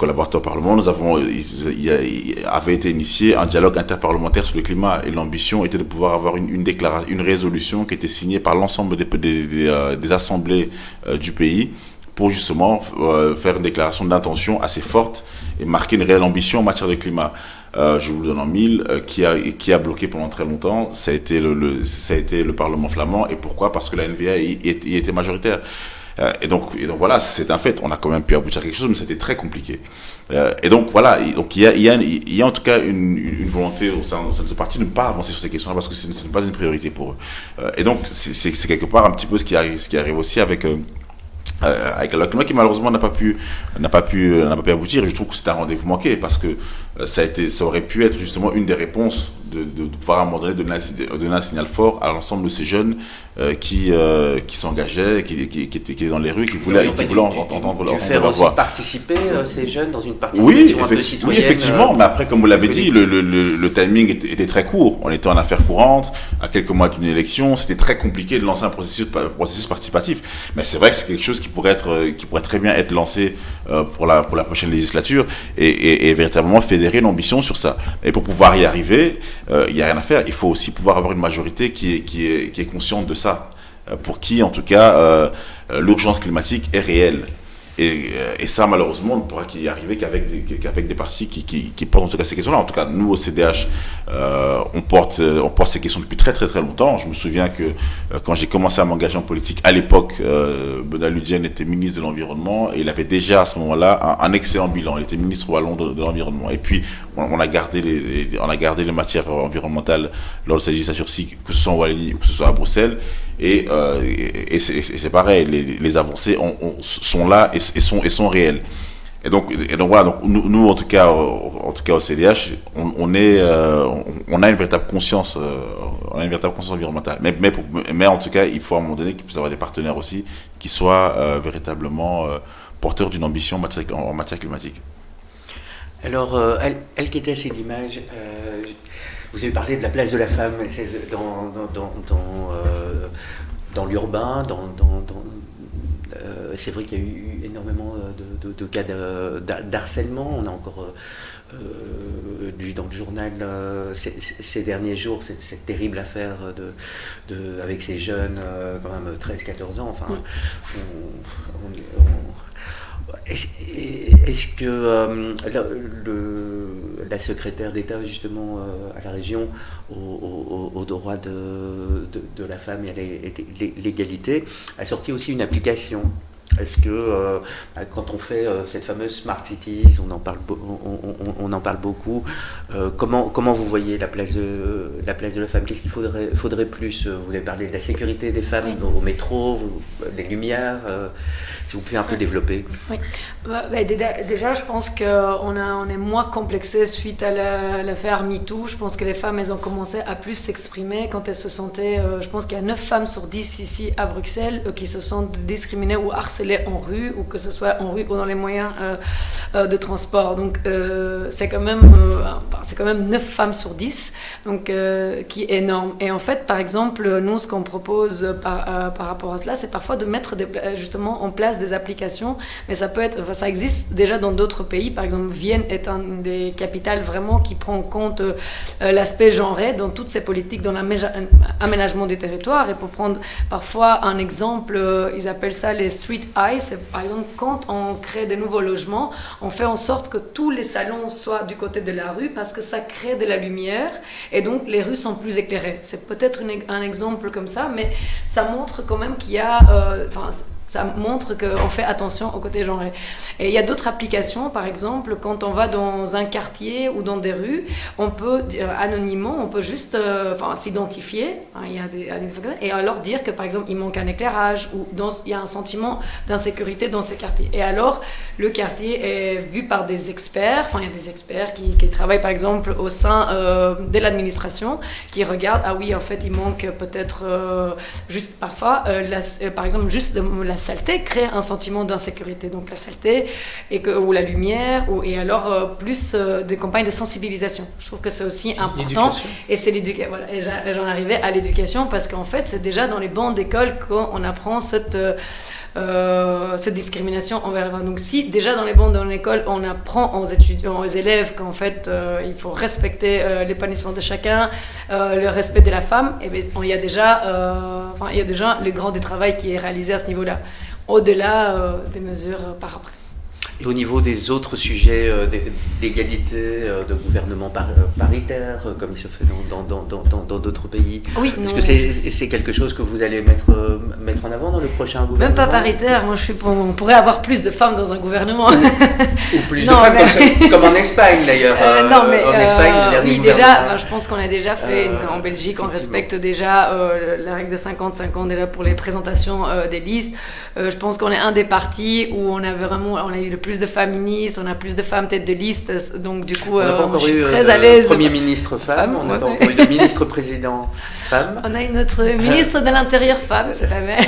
collaborateur au Parlement, il avait été initié un dialogue interparlementaire sur le climat et l'ambition était de pouvoir avoir une résolution qui était signée par l'ensemble des assemblées du pays pour justement faire une déclaration d'intention assez forte et marquer une réelle ambition en matière de climat. Je vous le donne en mille, qui a bloqué pendant très longtemps, ça a été le Parlement flamand. Et pourquoi ? Parce que la NVA y était majoritaire. Et donc voilà, c'est un fait. On a quand même pu aboutir à quelque chose, mais c'était très compliqué. Et donc voilà, donc il y a en tout cas une volonté au sein de ce parti de ne pas avancer sur ces questions-là parce que ce n'est pas une priorité pour eux. Et donc c'est quelque part un petit peu ce qui arrive aussi avec la loi climat qui malheureusement n'a pas pu aboutir. Et je trouve que c'est un rendez-vous manqué parce que ça aurait pu être justement une des réponses de pouvoir à un moment donné donner un signal fort à l'ensemble de ces jeunes qui s'engageaient, qui étaient dans les rues, qui voulaient entendre leur faire aussi voix. Participer ces jeunes dans une participation un peu citoyenne. Oui, effectivement, mais après, comme vous l'avez dit, le timing était très court. On était en affaires courantes, à quelques mois d'une élection, c'était très compliqué de lancer un processus participatif. Mais c'est vrai que c'est quelque chose qui pourrait très bien être lancé pour la prochaine législature et véritablement fédérer une ambition sur ça. Et pour pouvoir y arriver, il n'y a rien à faire. Il faut aussi pouvoir avoir une majorité qui est consciente de ça. Pour qui, en tout cas, l'urgence climatique est réelle. Et ça, malheureusement, on ne pourra y arriver qu'avec des partis qui portent en tout cas ces questions-là. En tout cas, nous, au CDH, on porte ces questions depuis très, très, très longtemps. Je me souviens que quand j'ai commencé à m'engager en politique, à l'époque, Benoît Ludgen était ministre de l'Environnement et il avait déjà, à ce moment-là, un excellent bilan. Il était ministre wallon de l'Environnement. Et puis, on a gardé les matières environnementales lors de cette législature-ci, que ce soit en Wallonie ou que ce soit à Bruxelles. Et c'est pareil, les avancées sont là et sont réelles. Et donc voilà, donc nous en tout cas au CDH, on a une véritable conscience, environnementale. Mais en tout cas, il faut à un moment donné qu'il puisse y avoir des partenaires aussi qui soient véritablement porteurs d'une ambition en matière climatique. Alors, Alketa Selimaj, vous avez parlé de la place de la femme dans l'urbain, c'est vrai qu'il y a eu énormément de cas d'harcèlement. On a encore lu dans le journal ces derniers jours cette terrible affaire avec ces jeunes, quand même 13-14 ans. Enfin, est-ce que la secrétaire d'État justement à la région aux droits de la femme et à l'égalité a sorti aussi une application? Est-ce que quand on fait cette fameuse Smart Cities, on en parle beaucoup, comment vous voyez la place de la femme? Qu'est-ce qu'il faudrait plus? Vous avez parlé de la sécurité des femmes au métro, des lumières, si vous pouvez un peu développer. Oui. Déjà, je pense qu'on est moins complexé suite à l'affaire MeToo. Je pense que les femmes, elles ont commencé à plus s'exprimer quand elles se sentaient... je pense qu'il y a 9 femmes sur 10 ici à Bruxelles qui se sentent discriminées ou harcelées en rue, ou que ce soit en rue ou dans les moyens de transport. Donc, c'est quand même 9 femmes sur 10, donc, qui est énorme. Et en fait, par exemple, nous, ce qu'on propose par rapport à cela, c'est parfois de mettre justement en place des applications, mais ça existe déjà dans d'autres pays. Par exemple, Vienne est un des capitales vraiment qui prend en compte l'aspect genré dans toutes ces politiques, dans l'aménagement du territoire. Et pour prendre parfois un exemple, ils appellent ça les street eyes. C'est par exemple quand on crée des nouveaux logements, on fait en sorte que tous les salons soient du côté de la rue parce que ça crée de la lumière et donc les rues sont plus éclairées. C'est peut-être un exemple comme ça, mais ça montre quand même qu'il y a... ça montre qu'on fait attention au côté genré. Et il y a d'autres applications, par exemple, quand on va dans un quartier ou dans des rues, on peut, anonymement, on peut juste s'identifier, hein, il y a des et alors dire que, par exemple, il manque un éclairage ou il y a un sentiment d'insécurité dans ces quartiers. Et alors, le quartier est vu par des experts, il y a des experts qui travaillent, par exemple, au sein de l'administration, qui regardent, ah oui, en fait, il manque peut-être juste parfois, par exemple, juste la saleté crée un sentiment d'insécurité. Donc la saleté ou la lumière, et alors plus des campagnes de sensibilisation. Je trouve que c'est aussi important. Et c'est l'éducation. Voilà. Et j'en arrivais à l'éducation parce qu'en fait, c'est déjà dans les bancs d'école qu'on apprend cette discrimination envers les femmes. Donc si déjà dans les bancs de l'école on apprend aux étudiants, aux élèves qu'en fait il faut respecter l'épanouissement de chacun, le respect de la femme, et bien, il y a déjà le grand travail qui est réalisé à ce niveau-là, au-delà des mesures par après. Et au niveau des autres sujets d'égalité, de gouvernement paritaire, comme il se fait dans d'autres pays, oui, est-ce que c'est quelque chose que vous allez mettre en avant dans le prochain gouvernement? Même pas paritaire, moi je suis pour, on pourrait avoir plus de femmes dans un gouvernement. Ou plus de femmes, comme en Espagne d'ailleurs. En Espagne, oui, déjà, je pense qu'on a déjà fait, en Belgique, on respecte déjà la règle de 50-50 déjà pour les présentations des listes. Je pense qu'on est un des partis où on a eu le plus de femmes ministres, on a plus de femmes tête de liste, donc du coup, je suis très à l'aise. Premier ministre femme, on n'a pas encore eu de ministre-président femme. On a une autre ministre de l'Intérieur femme, c'est pas mal.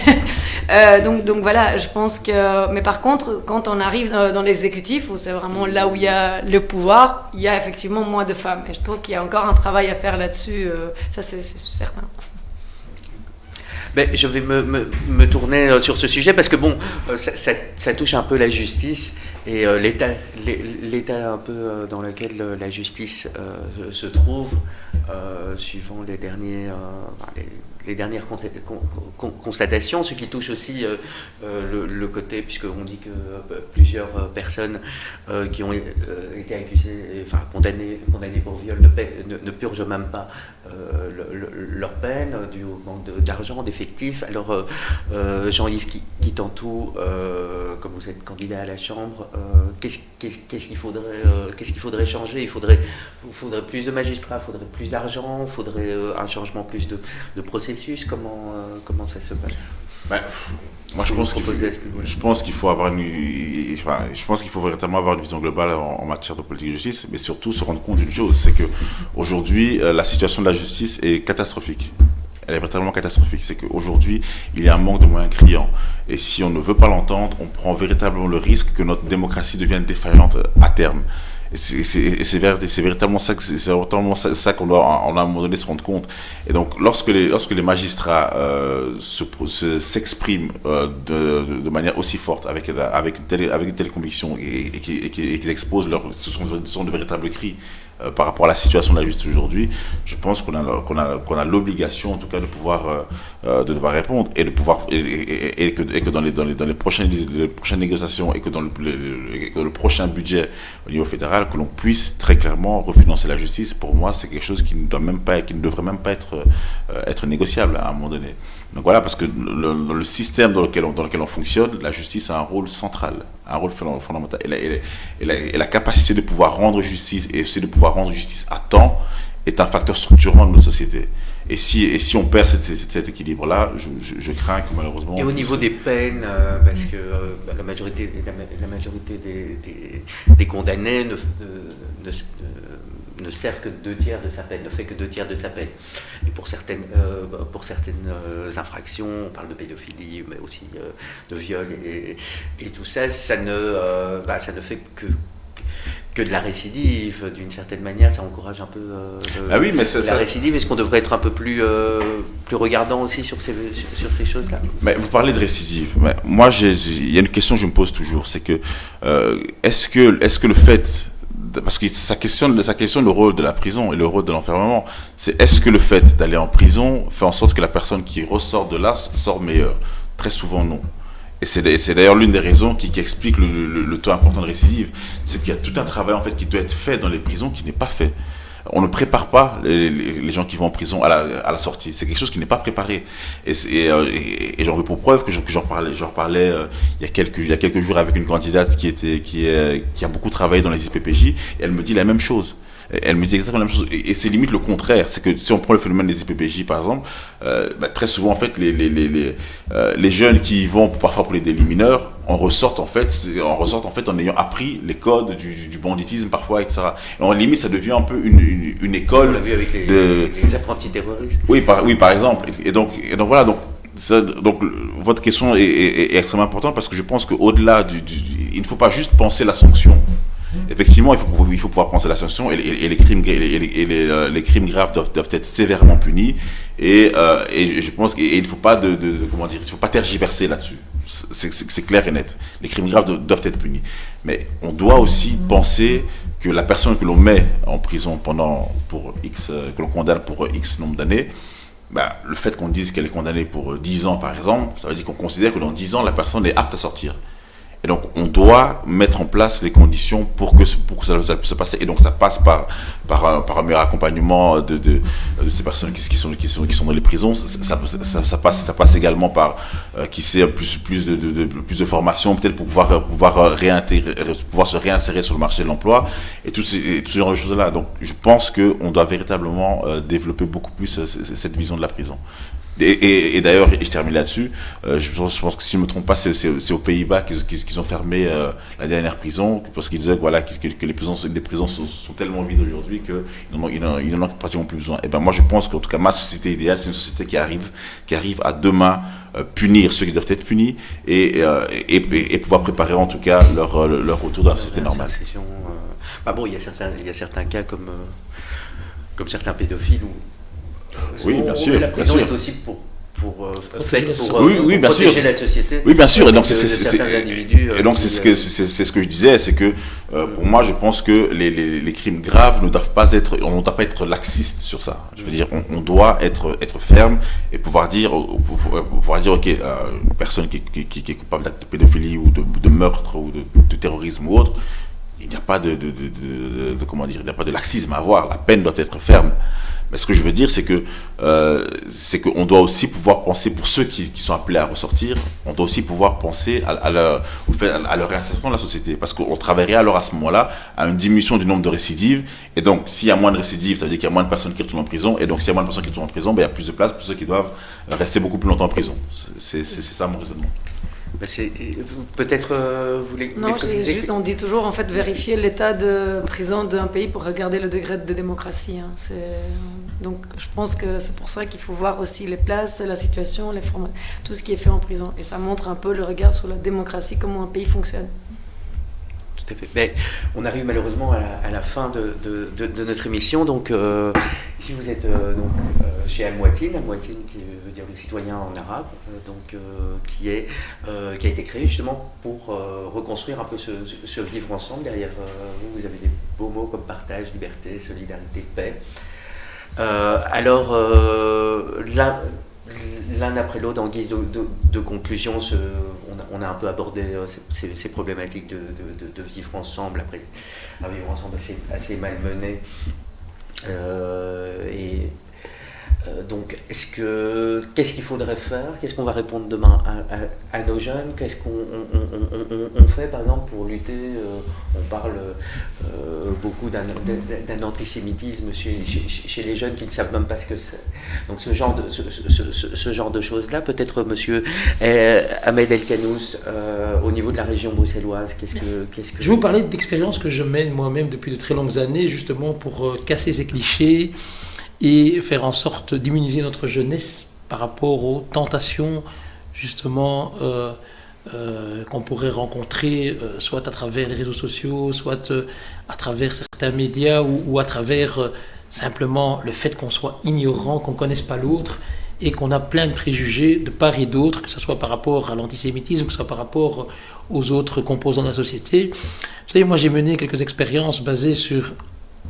Donc voilà, je pense que... Mais par contre, quand on arrive dans l'exécutif, où c'est vraiment là où il y a le pouvoir, il y a effectivement moins de femmes. Et je trouve qu'il y a encore un travail à faire là-dessus, ça c'est certain. Ben, je vais me tourner sur ce sujet parce que bon, ça touche un peu la justice et l'état un peu dans lequel la justice se trouve, suivant les dernières constatations, ce qui touche aussi le côté, puisqu'on dit que plusieurs personnes qui ont été accusées, condamnées pour viol ne purgent même pas leur peine dû au manque d'argent, d'effectifs. Alors Jean-Yves Quitantou, comme vous êtes candidat à la Chambre, qu'est-ce qu'il faudrait changer? Il faudrait plus de magistrats, il faudrait plus d'argent, il faudrait un changement plus de processus. Comment ça se passe? Moi, je pense qu'il faut avoir je pense qu'il faut véritablement avoir une vision globale en matière de politique de justice, mais surtout se rendre compte d'une chose, c'est que aujourd'hui, la situation de la justice est catastrophique. Elle est véritablement catastrophique. C'est qu'aujourd'hui, il y a un manque de moyens criant. Et si on ne veut pas l'entendre, on prend véritablement le risque que notre démocratie devienne défaillante à terme. Et c'est véritablement ça qu'on doit à un moment donné se rendre compte. Et donc lorsque les magistrats s'expriment de manière aussi forte avec une telle conviction et qu'ils exposent ce sont de véritables cris par rapport à la situation de la justice aujourd'hui, je pense qu'on a l'obligation en tout cas de devoir répondre et de pouvoir et que dans les prochaines négociations et que dans le prochain budget au niveau fédéral, que l'on puisse très clairement refinancer la justice. Pour moi, c'est quelque chose qui ne devrait même pas être négociable à un moment donné. Donc voilà, parce que dans le système dans lequel on fonctionne, la justice a un rôle central, un rôle fondamental. Et la capacité de pouvoir rendre justice, et aussi de pouvoir rendre justice à temps, est un facteur structurant de notre société. Et si on perd cet équilibre-là, je crains que malheureusement... Et au niveau des peines, parce que la majorité des condamnés ne sert que 2 tiers de sa peine, ne fait que 2 tiers de sa peine. Et pour certaines infractions, on parle de pédophilie, mais aussi de viol et tout ça, ça ne fait que de la récidive. D'une certaine manière, ça encourage un peu la récidive. Est-ce qu'on devrait être un peu plus regardant aussi sur ces choses-là? Mais vous parlez de récidive. Mais moi, il y a une question que je me pose toujours, c'est que est-ce que le fait... Parce que ça questionne le rôle de la prison et le rôle de l'enfermement. C'est est-ce que le fait d'aller en prison fait en sorte que la personne qui ressort de là sort meilleure? Très souvent, non. Et c'est d'ailleurs l'une des raisons qui explique le taux important de récidive. C'est qu'il y a tout un travail en fait qui doit être fait dans les prisons qui n'est pas fait. On ne prépare pas les gens qui vont en prison à la sortie. C'est quelque chose qui n'est pas préparé. Et j'en veux pour preuve que j'en parlais il y a quelques jours avec une candidate qui a beaucoup travaillé dans les IPPJ, et elle me dit la même chose. Elle me dit exactement la même chose, et c'est limite le contraire. C'est que si on prend le phénomène des IPPJ par exemple, très souvent en fait les jeunes qui y vont parfois pour les délits mineurs en ressortent en fait en ayant appris les codes du banditisme parfois, etc. Et en limite ça devient un peu une école. On l'a vu avec les apprentis terroristes. Oui, par exemple. Et donc voilà, donc votre question est extrêmement importante, parce que je pense qu'au-delà il ne faut pas juste penser la sanction. Effectivement, il faut pouvoir penser la sanction, et les crimes graves doivent être sévèrement punis, et je pense qu'il ne faut pas il faut pas tergiverser là-dessus. C'est clair et net. Les crimes graves doivent être punis, mais on doit aussi penser que la personne que l'on met en prison que l'on condamne pour X nombre d'années, le fait qu'on dise qu'elle est condamnée pour 10 ans par exemple, ça veut dire qu'on considère que dans 10 ans la personne est apte à sortir. Et donc, on doit mettre en place les conditions pour que ça puisse se passer. Et donc, ça passe par un meilleur accompagnement de ces personnes qui sont dans les prisons. Ça passe également par plus de formation, peut-être pour pouvoir se réinsérer sur le marché de l'emploi, et tout ce genre de choses-là. Donc, je pense qu'on doit véritablement développer beaucoup plus cette vision de la prison. Et d'ailleurs, et je termine là-dessus, je pense que si je ne me trompe pas, c'est aux Pays-Bas qu'ils ont fermé la dernière prison, parce qu'ils disaient que les prisons sont tellement vides aujourd'hui qu'ils n'en ont pratiquement plus besoin. Et moi je pense qu'en tout cas ma société idéale, c'est une société qui arrive à demain punir ceux qui doivent être punis, et pouvoir préparer en tout cas leur retour dans la société normale. Il y a certains cas comme certains pédophiles où oui, bien sûr. La prison est aussi pour bien protéger sûr. La société. Oui, bien sûr. Et donc c'est ce que je disais, c'est que pour moi, je pense que les crimes graves on ne doit pas être laxiste sur ça. Je veux dire, on doit être ferme et pouvoir dire ok, une personne qui est coupable d'acte de pédophilie ou de meurtre ou de terrorisme ou autre, il n'y a pas il n'y a pas de laxisme à avoir. La peine doit être ferme. Mais ce que je veux dire, c'est qu'on doit aussi pouvoir penser, pour ceux qui sont appelés à ressortir, on doit aussi pouvoir penser à leur réinsertion dans la société. Parce qu'on travaillerait alors à ce moment-là à une diminution du nombre de récidives. Et donc, s'il y a moins de récidives, ça veut dire qu'il y a moins de personnes qui retournent en prison. Et donc, s'il y a moins de personnes qui retournent en prison, il y a plus de place pour ceux qui doivent rester beaucoup plus longtemps en prison. C'est ça mon raisonnement. Peut-être vous voulez. Non, on dit toujours en fait vérifier l'état de prison d'un pays pour regarder le degré de démocratie. Donc je pense que c'est pour ça qu'il faut voir aussi les places, la situation, tout ce qui est fait en prison. Et ça montre un peu le regard sur la démocratie, comment un pays fonctionne. Tout à fait. Mais on arrive malheureusement à la fin de notre émission. Donc ici vous êtes chez Al-Mouatine qui veut dire le citoyen en arabe, qui a été créé justement pour reconstruire un peu ce vivre ensemble. Derrière vous avez des beaux mots comme partage, liberté, solidarité, paix. Alors l'un après l'autre, en guise de conclusion, on a un peu abordé ces problématiques de vivre ensemble, après un vivre ensemble assez malmené. Donc, qu'est-ce qu'il faudrait faire? Qu'est-ce qu'on va répondre demain à nos jeunes? Qu'est-ce qu'on fait, par exemple, pour lutter? On parle beaucoup d'un antisémitisme chez les jeunes qui ne savent même pas ce que c'est. Donc, ce genre de choses-là, peut-être, monsieur Ahmed El-Kanous, au niveau de la région bruxelloise, qu'est-ce que... Je vais vous parler d'expériences que je mène moi-même depuis de très longues années, justement pour casser ces clichés et faire en sorte de diminuer notre jeunesse par rapport aux tentations justement qu'on pourrait rencontrer soit à travers les réseaux sociaux, soit à travers certains médias ou à travers simplement le fait qu'on soit ignorant, qu'on ne connaisse pas l'autre et qu'on a plein de préjugés de part et d'autre, que ce soit par rapport à l'antisémitisme, que ce soit par rapport aux autres composants de la société. Vous savez, moi j'ai mené quelques expériences basées sur,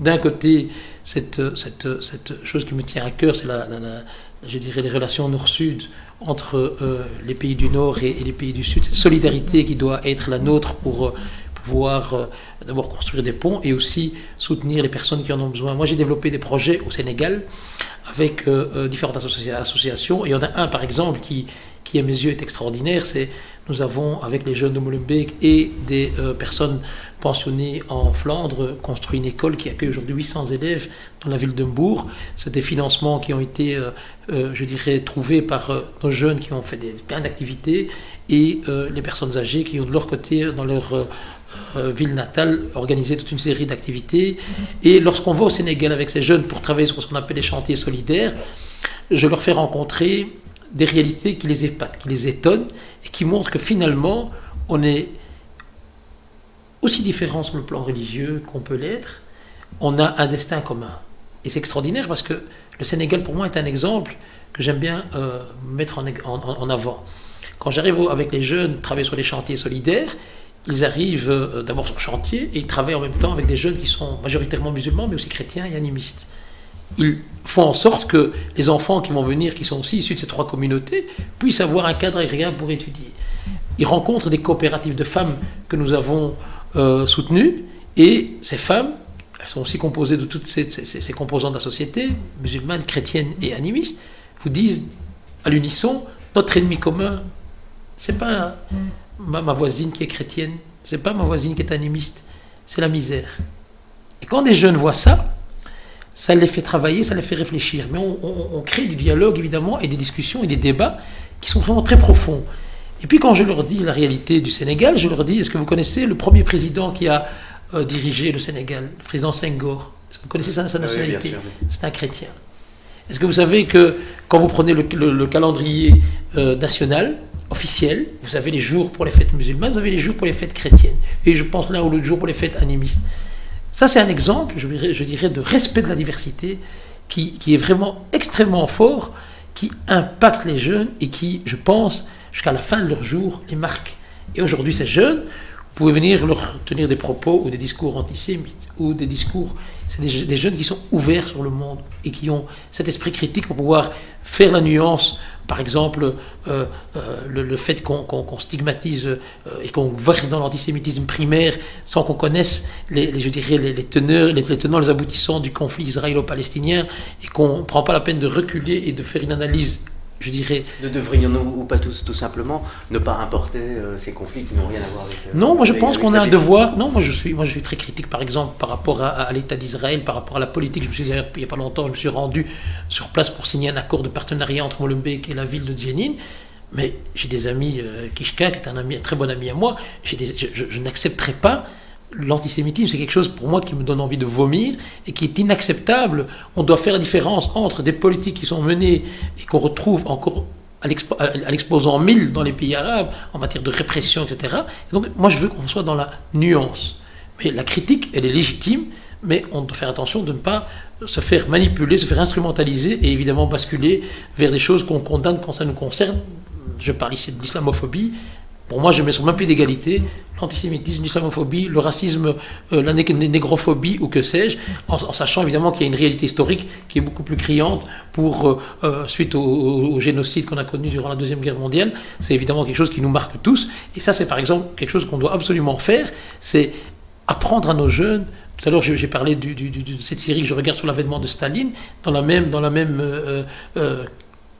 d'un côté, cette chose qui me tient à cœur, c'est je dirais les relations nord-sud entre les pays du nord et les pays du sud, cette solidarité qui doit être la nôtre pour pouvoir d'abord construire des ponts et aussi soutenir les personnes qui en ont besoin. Moi, j'ai développé des projets au Sénégal avec différentes associations. Et il y en a un, par exemple, qui à mes yeux est extraordinaire. Nous avons, avec les jeunes de Molenbeek et des personnes pensionnées en Flandre, construit une école qui accueille aujourd'hui 800 élèves dans la ville de Mbourg. C'est des financements qui ont été, je dirais, trouvés par nos jeunes qui ont fait plein d'activités et les personnes âgées qui ont de leur côté, dans leur ville natale, organisé toute une série d'activités. Et lorsqu'on va au Sénégal avec ces jeunes pour travailler sur ce qu'on appelle les chantiers solidaires, je leur fais rencontrer des réalités qui les épatent, qui les étonnent et qui montrent que finalement on est aussi différents sur le plan religieux qu'on peut l'être, on a un destin commun. Et c'est extraordinaire parce que le Sénégal pour moi est un exemple que j'aime bien mettre en avant. Quand j'arrive avec les jeunes travailler sur les chantiers solidaires, ils arrivent d'abord sur chantier et ils travaillent en même temps avec des jeunes qui sont majoritairement musulmans mais aussi chrétiens et animistes. Ils font en sorte que les enfants qui vont venir, qui sont aussi issus de ces trois communautés, puissent avoir un cadre agréable pour étudier. Ils rencontrent des coopératives de femmes que nous avons soutenues, et ces femmes, elles sont aussi composées de toutes ces composantes de la société, musulmanes, chrétiennes et animistes, vous disent à l'unisson, notre ennemi commun, c'est pas ma voisine qui est chrétienne, c'est pas ma voisine qui est animiste, c'est la misère. Et quand des jeunes voient ça, ça les fait travailler, ça les fait réfléchir. Mais on crée du dialogue, évidemment, et des discussions et des débats qui sont vraiment très profonds. Et puis quand je leur dis la réalité du Sénégal, je leur dis, est-ce que vous connaissez le premier président qui a dirigé le Sénégal, le président Senghor? Est-ce que vous connaissez sa nationalité? Oui, c'est un chrétien. Est-ce que vous savez que quand vous prenez le calendrier national, officiel, vous avez les jours pour les fêtes musulmanes, vous avez les jours pour les fêtes chrétiennes. Et je pense l'un ou l'autre jour pour les fêtes animistes. Ça, c'est un exemple, je dirais, de respect de la diversité qui est vraiment extrêmement fort, qui impacte les jeunes et qui, je pense, jusqu'à la fin de leur jour, les marque. Et aujourd'hui, ces jeunes, vous pouvez venir leur tenir des propos ou des discours antisémites ou des discours... C'est des jeunes qui sont ouverts sur le monde et qui ont cet esprit critique pour pouvoir faire la nuance. Par exemple, le fait qu'on stigmatise et qu'on verse dans l'antisémitisme primaire sans qu'on connaisse les tenants, les aboutissants du conflit israélo-palestinien et qu'on ne prend pas la peine de reculer et de faire une analyse, je dirais... Ne devrions-nous ou pas tous, tout simplement, ne pas importer ces conflits qui n'ont rien à voir avec... Non, moi je pense qu'on a un devoir... Non, moi je suis très critique, par exemple, par rapport à l'État d'Israël, par rapport à la politique. D'ailleurs, il n'y a pas longtemps, je me suis rendu sur place pour signer un accord de partenariat entre Molenbeek et la ville de Jenin. Mais j'ai des amis, Kishka, qui est un très bon ami à moi, je n'accepterai pas l'antisémitisme. C'est quelque chose pour moi qui me donne envie de vomir et qui est inacceptable. On doit faire la différence entre des politiques qui sont menées et qu'on retrouve encore à l'exposant 1000 dans les pays arabes en matière de répression, etc. Et donc moi je veux qu'on soit dans la nuance. Mais la critique, elle est légitime, mais on doit faire attention de ne pas se faire manipuler, se faire instrumentaliser et évidemment basculer vers des choses qu'on condamne quand ça nous concerne. Je parle ici de l'islamophobie. Pour moi, je mets sur le même pied d'égalité l'antisémitisme, l'islamophobie, le racisme, la négrophobie ou que sais-je, en sachant évidemment qu'il y a une réalité historique qui est beaucoup plus criante suite au génocide qu'on a connu durant la Deuxième Guerre mondiale. C'est évidemment quelque chose qui nous marque tous. Et ça, c'est par exemple quelque chose qu'on doit absolument faire, c'est apprendre à nos jeunes. Tout à l'heure, j'ai parlé de cette série que je regarde sur l'avènement de Staline. Dans la même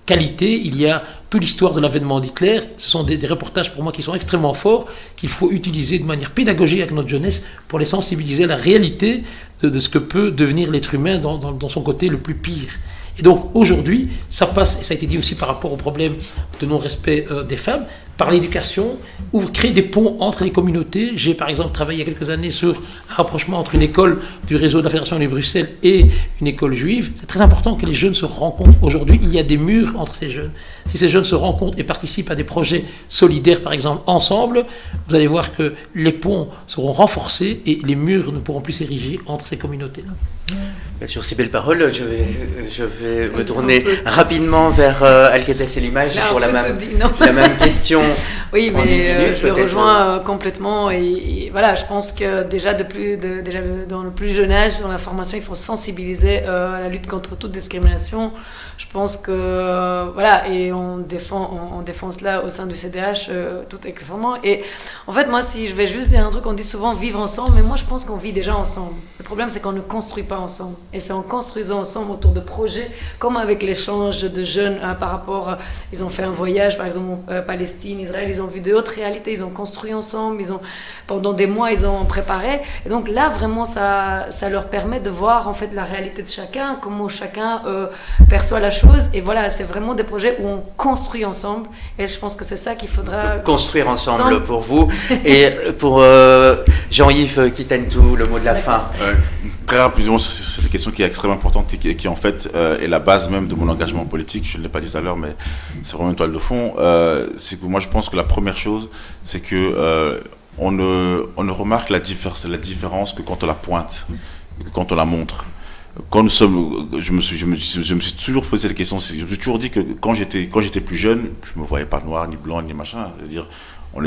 qualité, il y a toute l'histoire de l'avènement d'Hitler. Ce sont des reportages pour moi qui sont extrêmement forts, qu'il faut utiliser de manière pédagogique avec notre jeunesse pour les sensibiliser à la réalité de ce que peut devenir l'être humain dans son côté le plus pire. Et donc aujourd'hui, ça passe, et ça a été dit aussi par rapport au problème de non-respect des femmes, par l'éducation, ou créer des ponts entre les communautés. J'ai par exemple travaillé il y a quelques années sur un rapprochement entre une école du réseau de la Fédération de Bruxelles et une école juive. C'est très important que les jeunes se rencontrent. Aujourd'hui, il y a des murs entre ces jeunes. Si ces jeunes se rencontrent et participent à des projets solidaires, par exemple, ensemble, vous allez voir que les ponts seront renforcés et les murs ne pourront plus s'ériger entre ces communautés-là. Sur ces belles paroles, je vais me tourner rapidement vers Alketa Selimay pour la même question Oui, En une mais minute, je le peut-être. rejoins complètement. Et voilà, je pense que déjà, déjà dans le plus jeune âge, dans la formation, il faut sensibiliser à la lutte contre toute discrimination. Je pense que, voilà, et on défend cela au sein du CDH, tout avec les formants. Et en fait, moi, si je vais juste dire un truc, on dit souvent vivre ensemble, mais moi, je pense qu'on vit déjà ensemble. Le problème, c'est qu'on ne construit pas ensemble. Et c'est en construisant ensemble autour de projets, comme avec l'échange de jeunes par rapport, ils ont fait un voyage, par exemple, Palestine, Israël, ils ont vu d'autres réalités, ils ont construit ensemble, pendant des mois, ils ont préparé. Et donc là, vraiment, ça leur permet de voir, en fait, la réalité de chacun, comment chacun perçoit la chose. Et voilà, c'est vraiment des projets où on construit ensemble. Et je pense que c'est ça qu'il faudra construire ensemble pour vous. Et pour Jean-Yves Kitentou, le mot de la fin. Très rapidement, c'est une question qui est extrêmement importante et qui en fait est la base même de mon engagement politique. Je ne l'ai pas dit tout à l'heure, mais c'est vraiment une toile de fond. C'est que moi, je pense que la première chose, c'est que on ne remarque la différence que quand on la pointe, que quand on la montre. Quand nous sommes, je me suis toujours posé la question. Je me suis toujours dit que quand j'étais plus jeune, je me voyais pas noir, ni blanc, ni machin. C'est-à-dire, on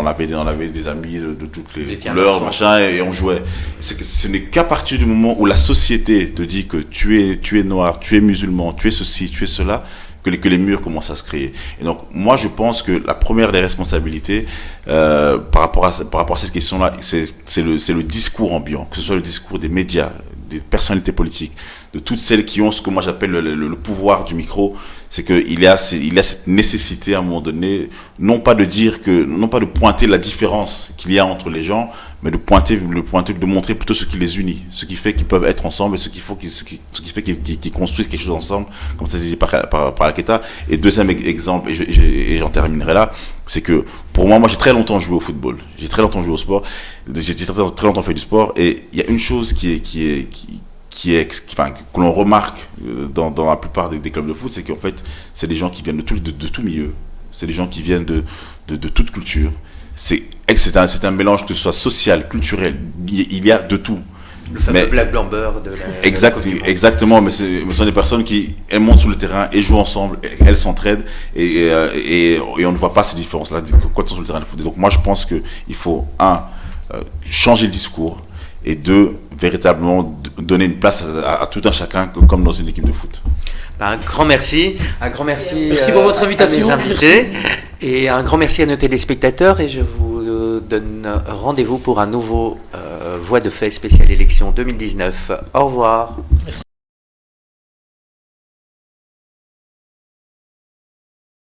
avait des amis de toutes les couleurs, machin, et on jouait. Ce n'est qu'à partir du moment où la société te dit que tu es noir, tu es musulman, tu es ceci, tu es cela, que les murs commencent à se créer. Et donc, moi, je pense que la première des responsabilités par rapport à cette question-là, c'est le discours ambiant, que ce soit le discours des médias, des personnalités politiques, de toutes celles qui ont ce que moi j'appelle le pouvoir du micro. C'est qu'il y a cette nécessité à un moment donné, non pas de pointer la différence qu'il y a entre les gens, mais de montrer plutôt ce qui les unit, ce qui fait qu'ils peuvent être ensemble et ce qui fait qu'ils construisent quelque chose ensemble, comme ça dit par Alketa. Et deuxième exemple, et j'en terminerai là, c'est que pour moi j'ai très longtemps joué au football, j'ai très longtemps joué au sport, j'ai très longtemps fait du sport, et il y a une chose que l'on remarque dans la plupart des clubs de foot, c'est qu'en fait, c'est des gens qui viennent de tout milieu, c'est des gens qui viennent de toute culture. C'est un mélange, que ce soit social, culturel, il y a de tout. Le fameux black blamber de la exactement, mais ce sont des personnes elles montent sur le terrain et jouent ensemble, elles s'entraident, et on ne voit pas ces différences-là quand elles sont sur le terrain de foot. Donc moi, je pense qu'il faut, changer le discours, et deux, véritablement donner une place à tout un chacun, comme dans une équipe de foot. Un grand merci. Un grand merci. Merci pour votre invitation. À mes invités. Et un grand merci à nos téléspectateurs. Et je vous donne rendez-vous pour un nouveau Voix de fait spécial élection 2019. Au revoir. Merci.